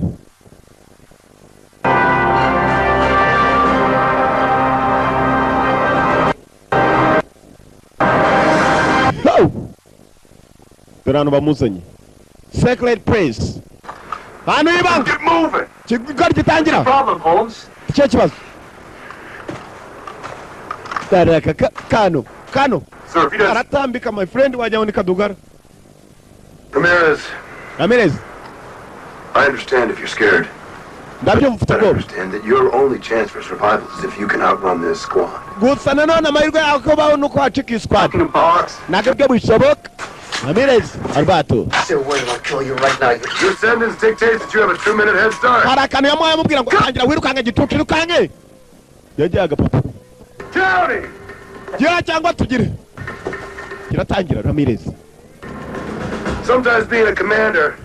Durano bamuzanye Sacred Place hano ibanga Get moving. kigari gitangira Problem, Holmes. icyo kibazo taraka kano Sir, if he doesn't... aratambika my friend wajya ni Kadugara Ramirez, Ramirez I understand if you're scared. ndabyumva But I ubwoba understand that your only chance for survival is if you can outrun this squad. gusa nanone amahirwe yawe ko baho nuko wacika squad nagabwe bishoboka Ramirez Alberto Still waiting, I'll kill you right now. Your sentence dictates that you have a 2-minute head start. hari akantu yamuhaye amubwira ngo tangira wirukange gitutu wirukange yagiye agapapuro County! gira cyangwa tugire kiratangira Ramirez Sometimes being a commander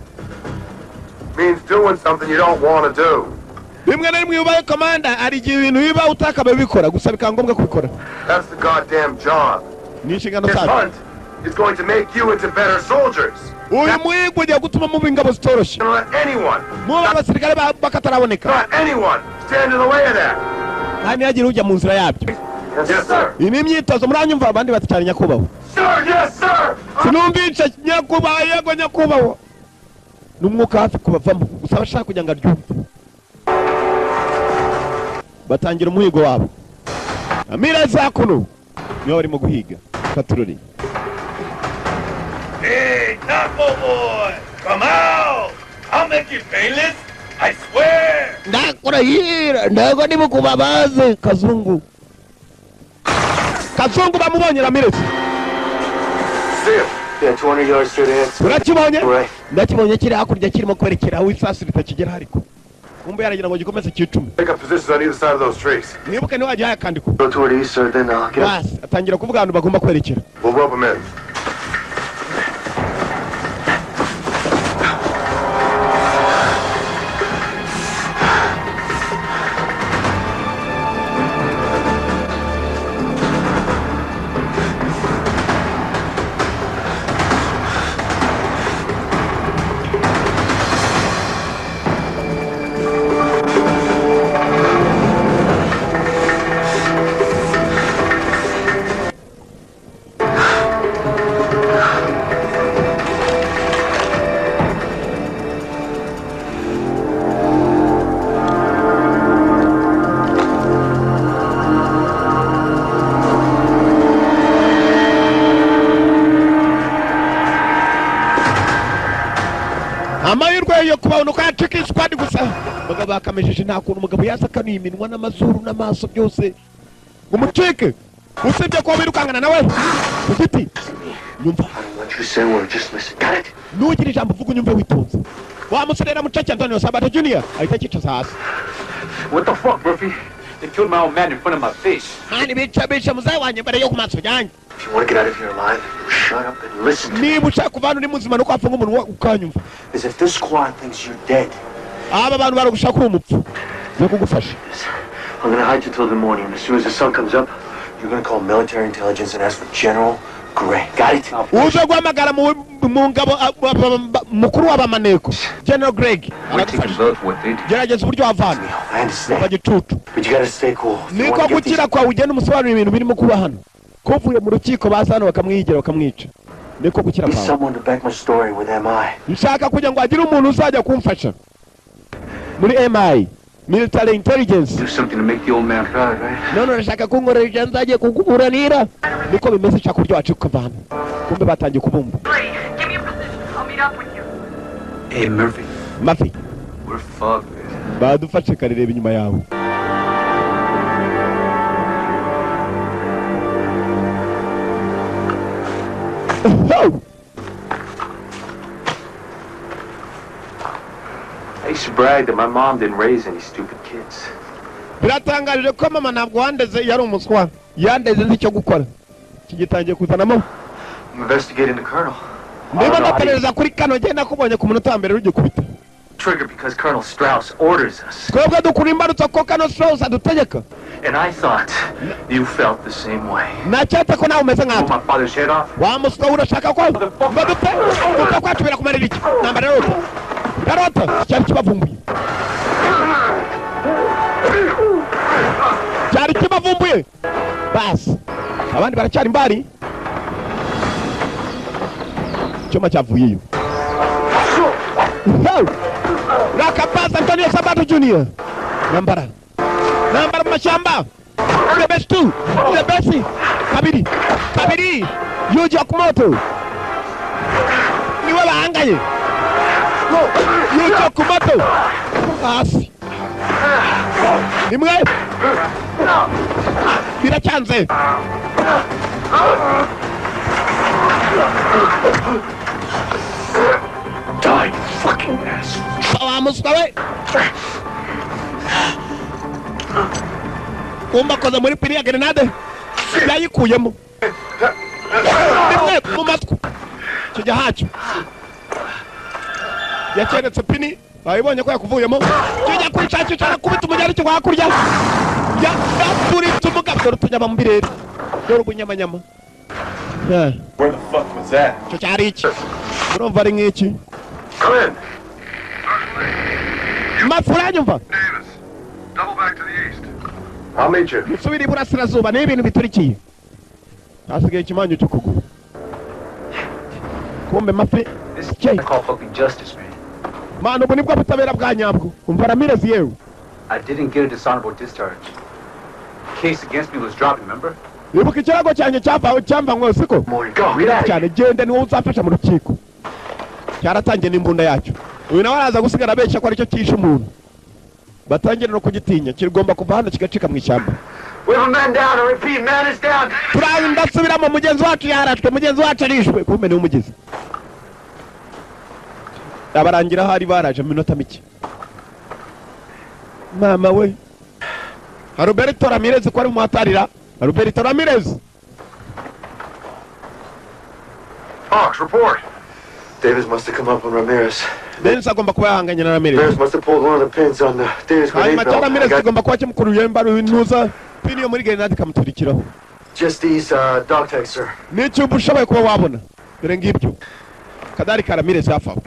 means doing something you don't want to do. rimwe na rimwe ubaye commander ari igihe ibintu biba utakabaye bikora gusa bikaba ngombwa kubikora That's the goddamn job. ni inshingano This zacu hunt is going to make you into better soldiers. uyu muhigo ugiye gutuma muba ingabo zitoroshye Don't let anyone, muba abasirikare bakataraboneka not anyone, stand in the way of that. nta ntihagire ujya mu nzira yabyo Yes, sir. iyi ni imyitozo muranyumva abandi bati cyane nyakubahwa Sir, yes, sir. sinumvisha nyakubahwa yego nyakubahwa n'umwuka hafi kubavamo gusa abashaka kugira ngo aryumve batangira umuhigo wabo Ramirez hakuno niyo barimo guhiga katurori Hey, Taco Boy! Come out! I'll make you painless! I swear! ndakurahira ndago niba kubabaze Kazungu bamubonye Ramirez See him. Yeah, 200 yards straight ahead. urakibonye Right. ndakibonye kiri hakurya kirimo kwerekera aho isasu ritakigera ariko kumbe yaragira ngo gikomeze cyicumi Pick up positions on either side of those trees. mwibuke niwe wagiye akandiko Go toward the east, sir, then I'll get up. basi atangira kuvuga ahantu bagomba kwerekera We'll rope him in. amahirwe yo kubabona uko yacika squad gusa bagabo bakamejeje nta kuntu umugabo yazakanuye iminwa n'amazuru n'amaso byose umucike usibye ko birukangana nawe ku giti nyumva What you say, well, just listen. Got it? nugira ijambo uvuga unyumve witonze wa musorera mucece Antonio Sabato Junior ahita akicaza hasi What the fuck, Murphy? They killed my old man in front of my face. mani bica muzaye wanjye mbere yo ku maso yanjye If you want to get out of here alive, shut up and listen to me. niba ushaka kuvana uri muzima nuko wafunga umuntu ukanyumva Because if this squad thinks you're dead, aba bantu baragushaka uri umupfu yo kugufasha I'm going to hide you till the morning. And as soon as the sun comes up, you're going to call military intelligence and ask for General Gray. Got it? uje guhamagara mu ngabo mukuru w'abamaneko General Greg aragufasha gerageza uburyo wavana I understand. bagitutu But you got to stay cool. If you niko want to get these... gukira kwawe ugenda umusobanurira ibintu birimo kuba hano kuvuye mu rukiko baza hano bakamwigira bakamwica niko gukira Need kwawe someone to back my story with MI. nshaka kugira ngo hagire umuntu uzajya kumfasha muri MI military intelligence Do something to make the old man proud, right? none urashaka kunkoresha nzajye kukuburanira niko bimeze nshaka uburyo wacu ukava hano kumbe batangiye kubumva Give me a position. I'll meet up with you. Hey, Murphy. mafi We're fucked, man. badufashe karireba inyuma yawe I used to brag that my mom didn't raise any stupid kids. biratangaje ko mama ntabwo wandeze yari umuswa yandeze nzi icyo gukora kigitangiye kuzanamo I'm investigating the colonel. niba ndaperereza kuri kano genda kubonye ku munota wa mbere rugikubita trigger because Colonel Strauss orders us. twebwe dukura imbarutso ko Colonel Strauss adutegeka. And I thought you felt the same way. Nacyate ko nawe umeze nkatwe. My father's head off. Wa muswa urashaka ko badupfe uko kwatubira kumarira iki namba rero karota cyari kibavumbuye cyari kibavumbuye basi abandi baracyari mbari cyuma cyavuyeyo Rakapaz Antonio Sabato Jr. Nambara mashamba the best two the best kabiri Yuji Okumoto niwe bahangaye Yuji Okumoto asi nimwe biracyanze Die, fucking ass. Vamos, cabrón. Kumba koza muri pini ya grenade. Yayikuyemo. Nimwe mu matku. Kijya hacu. Yaceretse pini. Ayibonye ko yakuvuyemo. Kijya kwicacu cyane kubita umujyari cyo hakurya. Ya dapuri tumugabyo tunyama mu birere. Dore ubunyamanyama. Where the fuck was that? Cyo cyari iki? Urumva ari nk'iki? Come in. Mafuranyumva. Davis, double back to the east. I'll meet you. Musubiri burasirazuba ni ibintu biturikiye. Hasigaye ikimanyu cyo kuguru. Kumbe mafi. This is what I call fucking justice, man. Mano ubu nibwo butabera bwa nyabwo. Umva Ramirez yewe. I didn't get a dishonorable discharge. The case against me was dropped, remember? Ibuka ikirago cyanjye cyamvanywe siko. Cyane gende niwo uzafasha mu rukiko. Cyaratangiye n'imbunda yacyo. Uyu nawe araza gusigara abeshya ko aricyo kishe umuntu. Batangira no kugitinya kirigomba kuva hano kigacika mu ishyamba. We have a man down, I repeat, man is down. Ndasubiramo mugenzi wacu yarashwe, mugenzi wacu arishwe. Kumbe ni umugezi. Abarangira hari baraje mu minota mike. Mama we. Roberto Ramirez ko ari umuhatarira. Roberto Ramirez. Hawks, report. Davis must have come up on Ramirez. Davis agomba kuba yahanganye na Ramirez. Ramirez must have pulled one of the pins on the Davis grenade Hanyuma belt. Ramirez agomba kuba kimukuruye mbaru ntuza pini yo muri grenade kamuturikiraho. Just these dog tags, sir. N'icyo bushoboye kuba wabona. Dore ngibyo. Kadari ka Ramirez yafaho.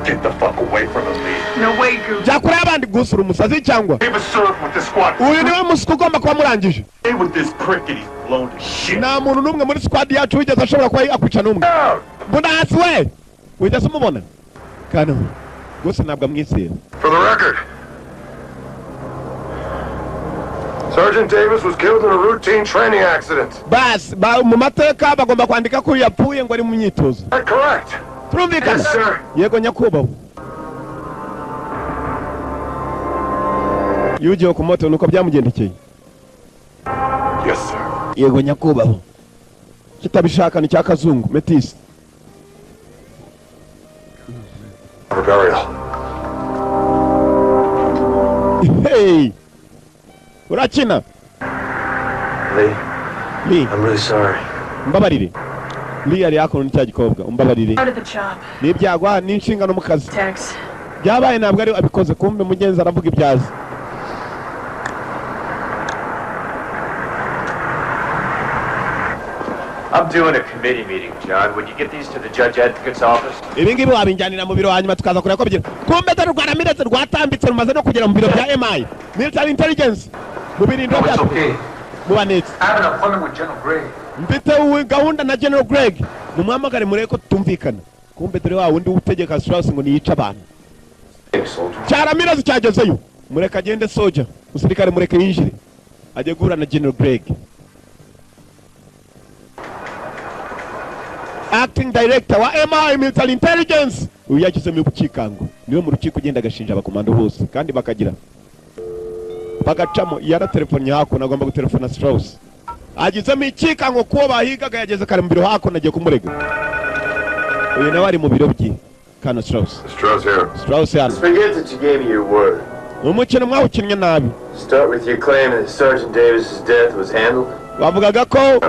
Get the fuck away from us, Lee. No way, Goose. Jakure abandi gusura umusazi cyangwa. He was served with this squad. Uyu niwe musuku ugomba kuba murangije. Stay with this prick and he's blown to shit. Nta muntu n'umwe muri squad yacu wigeze ashobora kuba akwica n'umwe. Mbona hasi we. Wigeze umubona? Kano. Gusa ntabwo amwizera. For the record, Sergeant Davis was killed in a routine training accident. Bas, mu mateka bagomba kwandika ko yapfuye ngo ari mu myitozo. Correct. Turumvikana? Yes, sir. Yego nyakubahwa. Yuji Okumoto nuko byamugendekeye. Yes, sir. Yego nyakubahwa. Kitabishaka ni cyakazungu Metis. For burial. Hey. Urakina? Lee, I'm really sorry. Mbabarire. Lee ari yakora n'icya gikobwa. Umbabarire. Out of the job. Ni ibyagwa n'inshingano mu kazi. Tax. Byabaye ntabwo ari abikoze kumbe mugenzi aravuga ibyazi. I'm doing a committee meeting, John. Would you get these to the judge advocate's office? Ibi ngibi wabinjanira mu biro hanyuma tukaza kureba ko bigira. Kumbe dore Rwanda Ramirez rwatambitse rumaze no kugera mu biro bya MI. Military Intelligence. Mu birindiro bya. Mubanetse. I have an appointment with General Gray. Mfite gahunda na General Greg. Mumuhamagare mureko tutumvikana. Kumbe dore wa wundi utegeka Strauss ngo niyica abantu. Cyara Ramirez cyagezeyo. Mureka agende soja. Musirikare mureke yinjire. Ajye guhura na General Greg. Acting Director wa MI Military Intelligence. Uyu yagize mu kukikango. Niwe mu rukiko ugenda agashinja abakomando bose kandi bakagira. Bagacamo yara telefone yako nagomba gutelefona Strauss. Agize mu ikikango ko bahigaga yageze kare mu biro hako nagiye kumurega. Uyu nawe ari mu biro bye. Kana Strauss. Strauss here. Strauss hano. Forget that you gave me your word. Umukino mwawukinnye nabi. Start with your claim that Sergeant Davis's death was handled. Bavugaga ko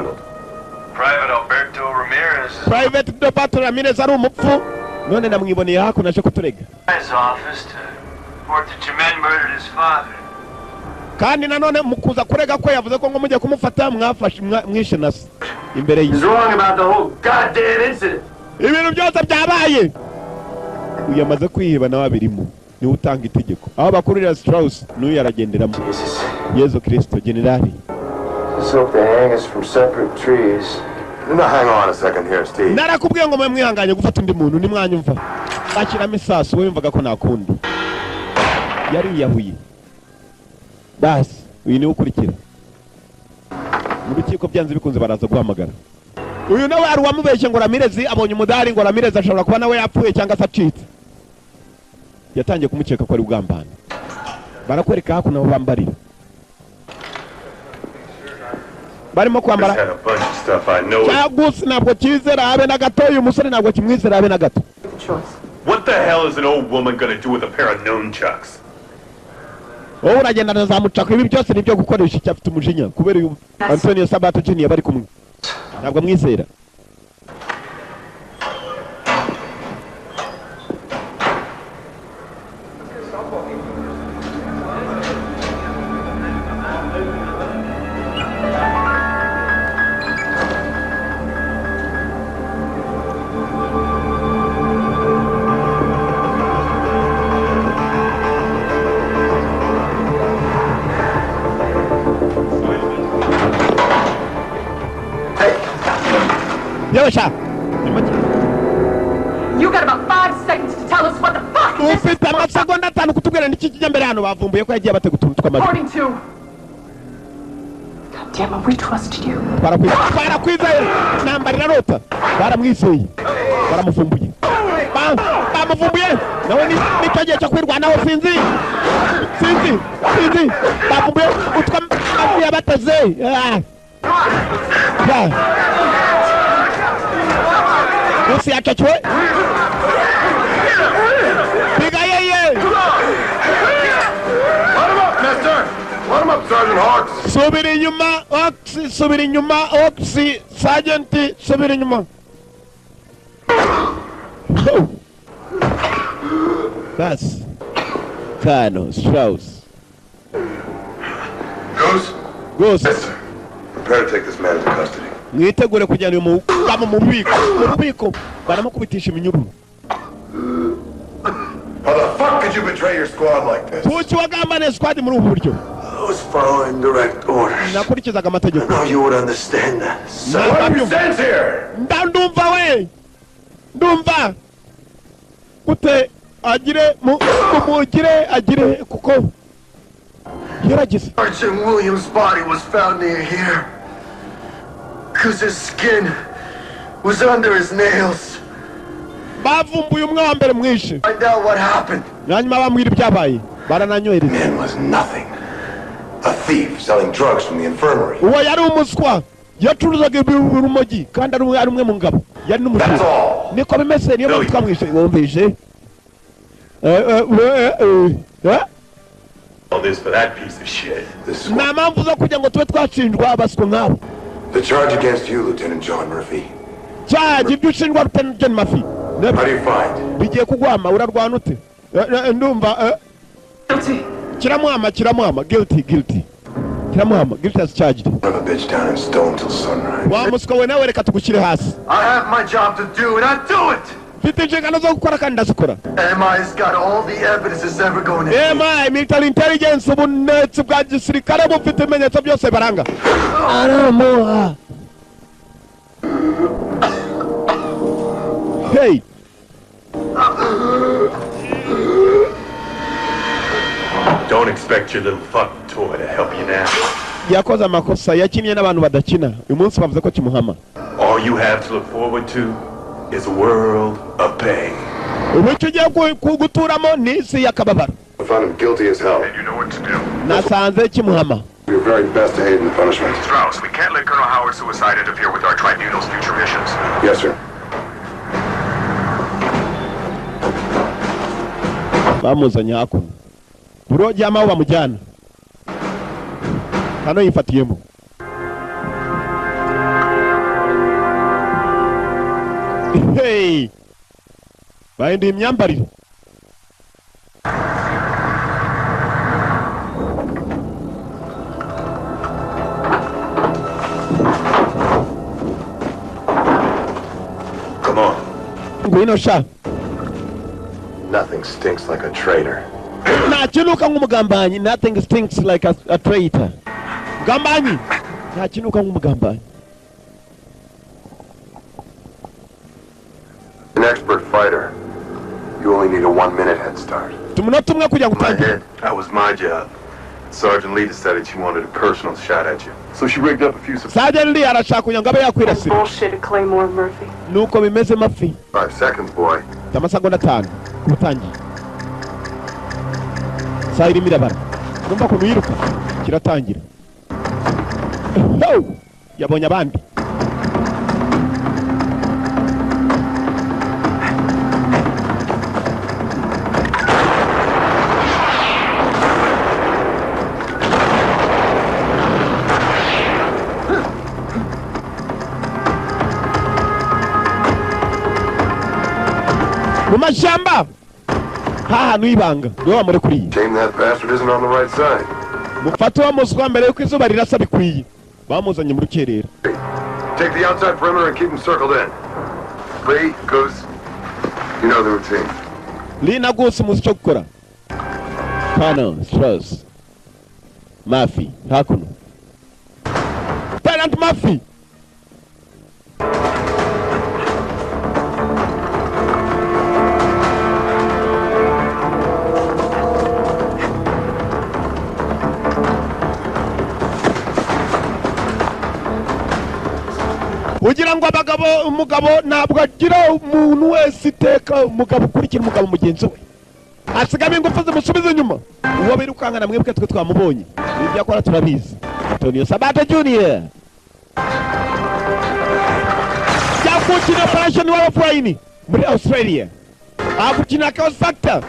Private Alberto Ramirez. Private Alberto Ramirez ari umupfu none namwiboneye hakuno aje kuturega. His office to report that your men murdered his father. Kandi nanone mukuza kurega ko yavuze ko ngo mujye kumufata mwafashe mwishe nasi imbere He's wrong about the whole goddamn incident. ibintu byose byabaye. Uyamaze kwiheba nawe abirimo ni utanga itegeko aho bakurira Strauss n'uyu yaragenderamo. Yesu Kristo generali. Just hope they hang us from separate trees. Now hang on a second here, Steve. Narakubwiye ngo mwe mwihanganye gufata undi muntu nimwanyumva. Bakiramo isasu we yumvaga ko nakundi. Yari yahuye. Basi uyu ni ukurikira. Mu rukiko byanze bikunze baraza guhamagara. Uyu nawe ari wamubeshye ngo Ramirez abonye umudari ngo Ramirez ashobora kuba nawe yapfuye cyangwa se acitse. Yatangiye kumukeka ko ari ugambana. Barakwereka hakuno aho bambarira. Barimo kwambara. Cyaguse ntabwo kizera abe na gato uyu musore ntabwo kimwizera abe na gato. What the hell is an old woman gonna do with a pair of nunchucks? Wowe uragenda nazamucaka ibi byose nibyo gukoresha icyo afite umujinya kubera uyu Antonio Sabato Junior bari kumwe. Ntabwo mwizera. You got about 5 seconds to tell us what the fuck is this? Ufite amasegonda atanu kutubwira niki kijya mbere hano bavumbuye ko yagiye batega utuntu tw'amazi. According to... God damn it, we trusted you. Barakwizeye. Nambarira rota. Baramwizeye. Baramuvumbuye. Bamuvumbuye. Nawe ni cyagiye cyo kwirwanaho sinzi. Bavumbuye utwa amazi yabateze. Usi achachwe. Piga yeye. Let him up, mister. Let him up, Sergeant Hawks. Subiri nyuma, Oxy, Sergeant, subiri nyuma. That's Tano, Strauss. Goose. Yes, sir. Prepare to take this man into custody. Mwitegure kujyana uyu mu bubiko baramukubitisha iminyururu. How the fuck could you betray your squad like this? Kuki wagambane squad muri ubu buryo? I was following direct orders. Nakurikizaga amategeko. I know you would understand that. What makes sense here? Ndumva we. Ndumva. Kute agire agire kuko yaragize. Sergeant Williams' body was found near here. Because his skin was under his nails. Bavumbuye umwe wa mbere mwishe. Find out what happened. Nanyuma bamwira ibyabaye. Barananyohereza. Man was nothing. A thief selling drugs from the infirmary. Uwo yari umuswa. Yacuruzaga urumogi kandi ari umwe mu ngabo. Yari n'umuswa. Niko bimeze niyo mpamvu twamwishe. Wumvise? All this for that piece of shit. Na mpamvu zo kugira ngo tube twashinjwa abaswa nkabo. The charge against you, Lieutenant John Murphy. Charge ibyo ushinjwa Lieutenant John Murphy. How do you find? Bigiye kugwama urarwana ute? Ndumva Guilty. Kiramuhama guilty. Kiramuhama guilty as charged. Run a bitch down and stone till sunrise. Wa muswa we nawe reka tugushyire hasi. I have my job to do and I do it. Mfite inshingano zo gukora kandi ndazikora. MI's got all the evidence that's ever going to MI military intelligence ubunetsi bwa gisirikare bufite ibimenyetso byose baranga. Aramuha. Hey. Don't expect your little fucking toy to help you now. Yakoze amakosa yakinnye n'abantu badakina. Uyu munsi bavuze ko kimuhama. All you have to look forward to is a world of pain. Ubu tugiye guturamo ni isi y'akababaro. I found him guilty as hell. And you know what to do. Nasanze kimuhama. Do your very best to aid in the punishment. Strauss, we can't let Colonel Howard's suicide interfere with our tribunal's future missions. Yes, sir. Bamuzanye hakuno. Buro jama bamujyana. Hano yifatiyemo. Hey. bahinduye imyambarire. Come on. Ngwino sha. Nothing stinks like a traitor. Nta kinuka nk'umugambanyi. Nothing stinks like a traitor. Gambanyi. Nta kinuka nk'umugambanyi. An expert fighter. You only need a 1-minute head start. Tumunota umwe kugira ngo utangire. That was my job. Sergeant Lee decided she wanted a personal shot at you. So she rigged up a few... Sergeant Lee arashaka kugira ngo abe yakwirasira. Bullshit at Claymore, Murphy. Nuko bimeze mafi. 5 seconds, boy. Amasegonda 5 kutangiye. Saa irimo irabara. Numva ko wiruka kiratangira. No! Yabonye abandi. Mu mashyamba hahantu y'ibanga niwe wamure kuriye. Shame that bastard isn't on the right side. Mufate wa muswa mbere yuko izuba rirasa bikwiye. Bamuzanye mu rukerera. Take the outside perimeter and keep them circled in. Lee, Goose, you know the routine. Lee na Goose muzi icyo gukora. Colonel Strauss. Murphy hakuno. Lieutenant Murphy. Ugira ngo umugabo ntabwo agira umuntu wese iteka umugabo ukurikira umugabo mugenzi we. Asigamo ingufu zimusubiza inyuma. Uwo birukangana mwebwe twe twamubonye. Ibyo akora turabizi. Antonio Sabato Jr. Yakukina operation wa Flying muri Australia. Akukina ka factor.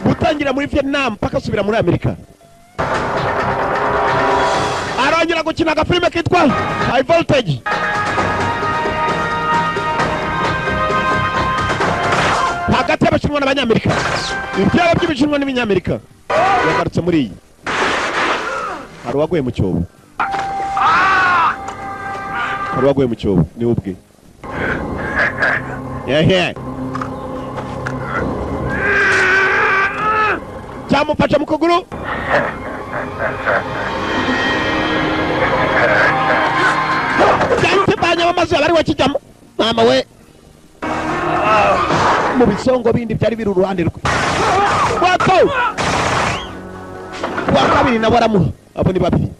Gutangira muri Vietnam paka subira muri Amerika. Arongera gukina agafilime kitwa High Voltage. Hagati y'abashinwa n'abanyamerika. Ibyaba by'ibishinwa n'ibinyamerika. Yagarutse muri iyi. Hari uwaguye mu cyobo. Hari uwaguye mu cyobo ni ubwe. Yehe. Cyamufasha mu kuguru. Cyangwa banya bamaze bari wakijyamo. Mama we. Mu bisongo bindi byari biri uruhande rwe. Wato! Wakabiri na waramuha. Abo ni babiri.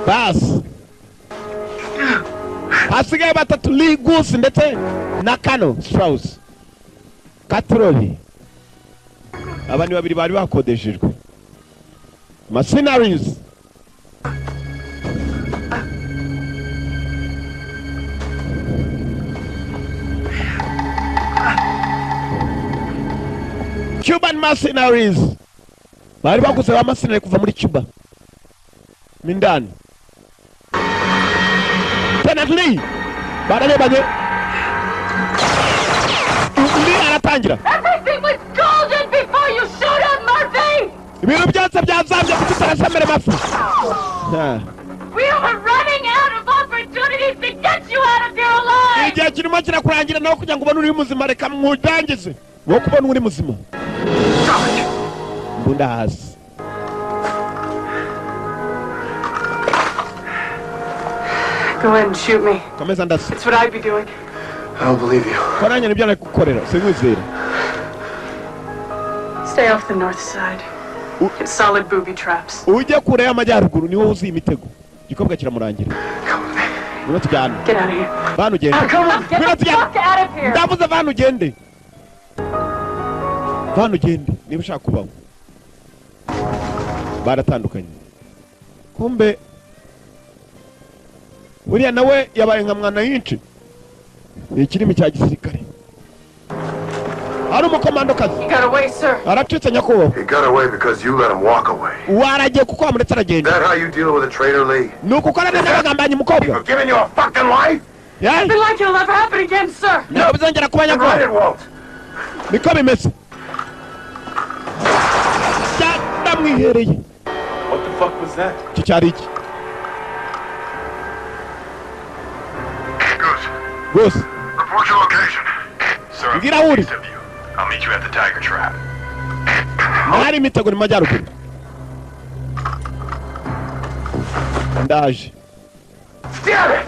Bas. Hasigaye batatu Lee, Goose ndetse na Colonel Strauss. Katroli. Aba ni babiri bari bakodeshejwe. Mercenaries. Cuban mercenaries. Bari baguze ba mercenary kuva muri Cuba. Mindani. Lieutenant Lee. Bararebanye. Lee aratangira. Everything was golden before you showed up, Murphy! Ibintu byose byazambye kututarashamere mafi. We were running out of opportunities to get you out of your life! Igihe kirimo kirakurangira nawe kugira ngo ubone uri muzima reka mwudangize. Wo kubona uri muzima. Mbunda hasi. Go ahead and shoot me. Komeza ndasi. It's what I'd be doing. I don't believe you. Koranya nibyo nakukorera. Sinkwizera. Stay off the north side. Get solid booby traps. Ujye kure y'amajyaruguru niwo uzi imitego. Gikobwa kiramurangira. Ngwino tujyane. Get out of here. Vanu gende. Come on, get the fuck out of here. Ndavuze vanu gende. Vanu gende. Niba ushaka kubaho. Baratandukanye. Kumbe uriya nawe yabaye nka mwana yinshi. Ikirimi cya gisirikare. Ari umukomando kazi. He got away, sir. Aracitse nyakubahwa. He got away because you let him walk away. Waragiye kuko wamuretse aragenda. Is that how you deal with a traitor, Lee? Nuko ukora neza abagambanyi mukobwa. You're giving you a fucking life? Yeah? Then like it'll never happen again, sir. No, bizongera kuba nyakubahwa. It won't. Niko bimeze. Ndamwihereye. What the fuck was that? Iki cyari iki? Goose. Report your location. Sir, I'm Ngira uri. east of you. I'll meet you at the Tiger Trap. Nari imitego ni majyaruguru. Ndaje. Damn it!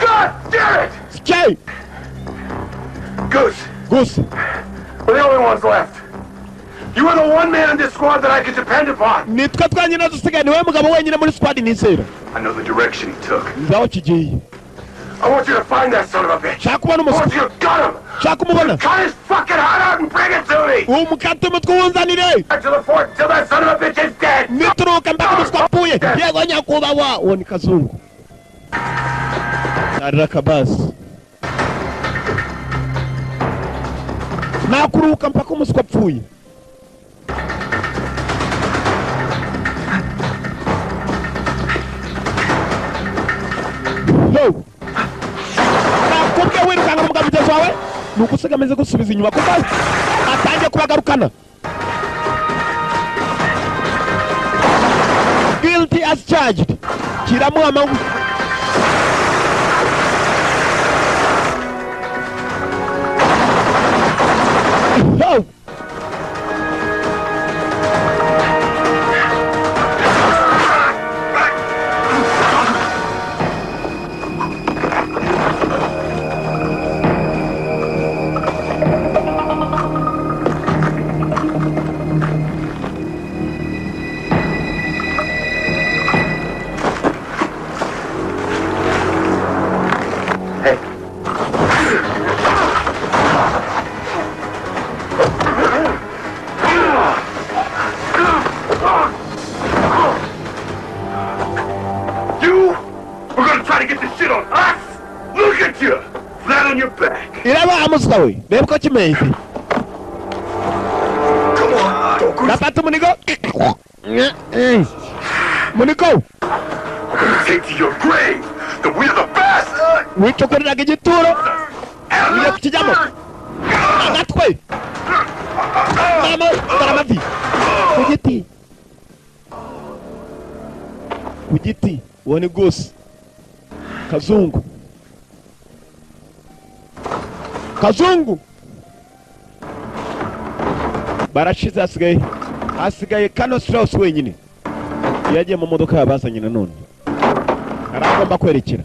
God damn it! Skate! Goose, Goose. we're the only ones left. You are the one man in this squad that I can depend upon. Nitwe twanyine dusigaye niwe mugabo wenyine muri squad nizera. I know the direction he took. Nzaho kigiye. I want you to find that son of a bitch. Shaka kubona I want umuswa. you to gut him. Shaka umubona. Cut his fucking heart out and bring it to me. Umukate umutwe wunzanire. Back to the fort until that son of a bitch is dead. Nituruka mpaka umuswa apfuye. Yego nyakubahwa. Uwo ni Kazungu. Sarira kabasi. Nakuruka mpaka umuswa apfuye. No. Nakubwiye wirukanga mu mugenzi wawe ni ugusiga ameze gusubiza inyuma kuko atangiye kubagarukana. Guilty as charged. Kiramuhama. No. Iraba amuswa we. Reba uko kimeze. Napata munigo. Munigo. Take to your grave that we're the best. Wichokoreraga igituro. Ugiye kukijyamo. Agatwe. Mama, baramavi. Kugiti. Kugiti. Uwo ni Goose. Kazungu. Kazungu. Barashize hasigaye Kano Strauss wenyine. Yagiye mu modoka yabazanye nanone. Aragomba kwerekera.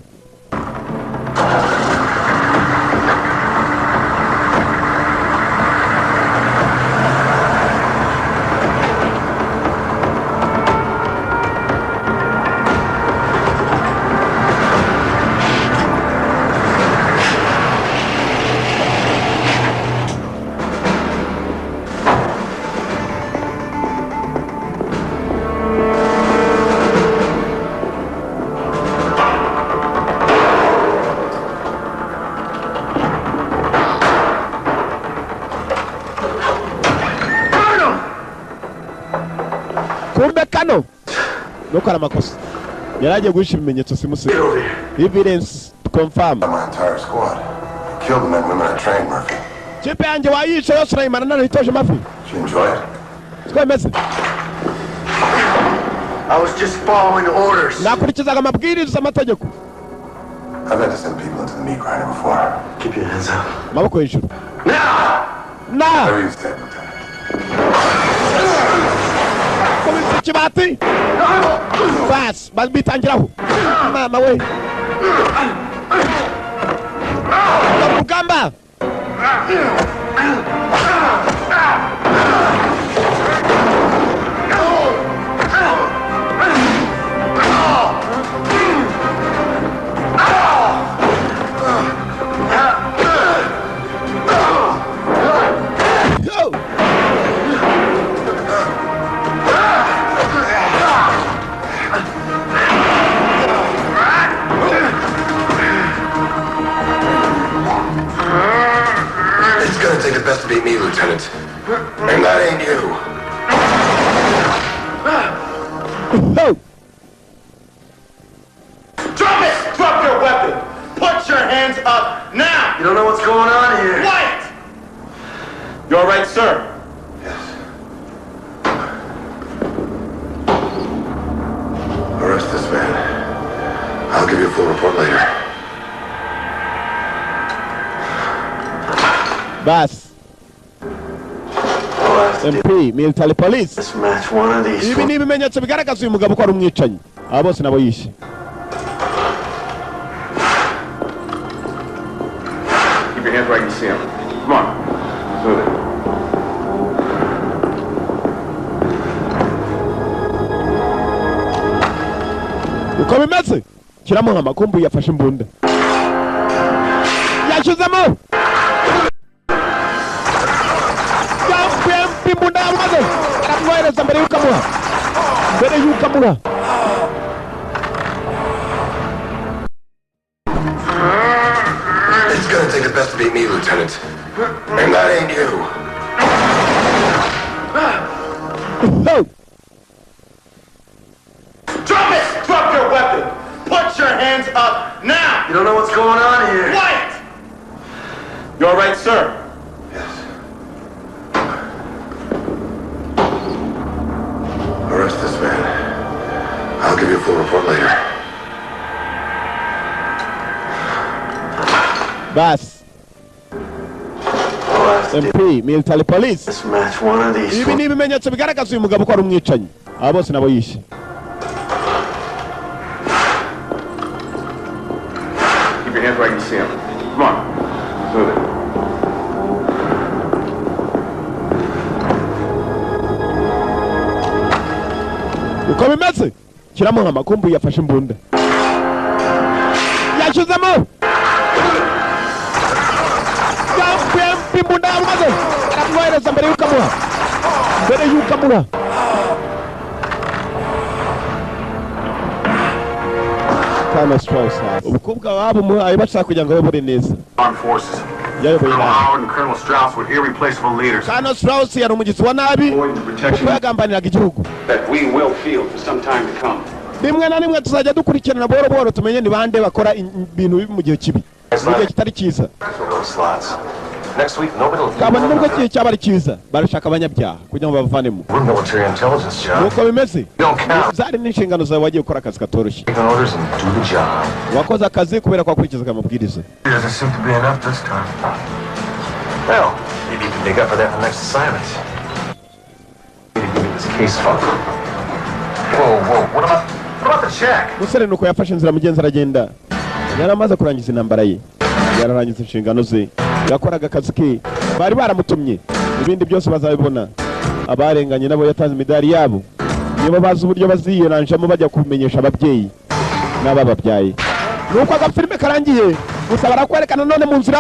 Kumbe Kano nokora amakosa yaragiye guhisha ibimenyetso simusiga. Evidence to confirm. My entire squad killed the men, women, and trained Murphy. Chipe yanjye wayishe yose urayimana naritoje Murphy. She enjoy it. Twemeze. I was just following orders. Nakurikizaga amabwiriza amategeko. I've had to send people into the meat grinder before. Keep your hands up. Maboko hejuru. Now! Whatever you say, Lieutenant. Komisa kibati. Bas, bitangiraho. Mama we. Kugamba. It's gonna take the best to beat me, Lieutenant. And that ain't you. Drop it! Drop your weapon! You don't know what's going on here. Quiet! You all right, sir? Arrest this man. I'll give you a full report later. Bas. MP, military police. Let's match one of these. Ibi ni ibimenyetso bigaragaza uyu mugabo ko ari umwicanyi. Aba bose nabo yishe. Keep your hands where I can see them. Come on. Move it. Uko bimeze? Kiramo amakumbu yafashe imbunda. Yashizemo. Imbunda yamaze. Aramwohereza mbere y'ukamuha. Mbere y'ukamuha. It's gonna take the best to beat me, Lieutenant. And that ain't you. No. Drop it! Drop your weapon! Put your hands up now! You don't know what's going on here. Quiet! You all right, sir? Arrest this man. I'll give you a full report later. Bas. MP, military police. Let's match one of these. Ibi ni ibimenyetso bigaragaza uyu mugabo ko ari umwicanyi. Aba bose nabo yishe. Keep your hands where I can see them. Come on. Move it. Uko bimeze? Kiramo amakumbu yafashe imbunda. Yashizemo. Imbunda yamaze. Aramwohereza mbere y'ukamuha. Mbere y'ukamuha. Colonel Strauss. Ubukobwa wabo muhaye bashaka kugira ngo bayobore neza. Armed forces. Yayoboye nabi. Howard and Colonel Strauss were irreplaceable leaders. Colonel Strauss yari umugizi wa nabi. Kuko yagambaniraga igihugu. That we will feel for some time to come. Rimwe na rimwe tuzajya dukurikirana boro boro tumenye ni bande bakora ibintu bibi mu gihe kibi. Mu gihe kitari cyiza. Next week, nobody will... Kabone nubwo kihe cyaba ari cyiza barashaka abanyabyaha kugira ngo bavanemo. We're military intelligence, John. Nuko bimeze. Don't count. Zari n'inshingano zawe wagiye gukora akazi katoroshye. Take orders and do the job. Wakoze akazi kubera ko wakurikizaga amabwiriza. It doesn't seem to be enough this time. Well, maybe you can make up for that in the next assignment. Give me this case file. Whoa, what about the check? Musore nuko yafashe inzira mugenzi aragenda. Yaramaze kurangiza intambara ye. Yararangiza inshingano ze. Yakoraga akazi ke. Bari baramutumye. Ibindi byose bazabibona. Abarenganye nabo yatanze imidari yabo. Niba bazi uburyo baziyeranjamo bajya kumenyesha ababyeyi n'abababyaye. Nuko agafilme karangiye. Gusa barakwerekana none mu nzira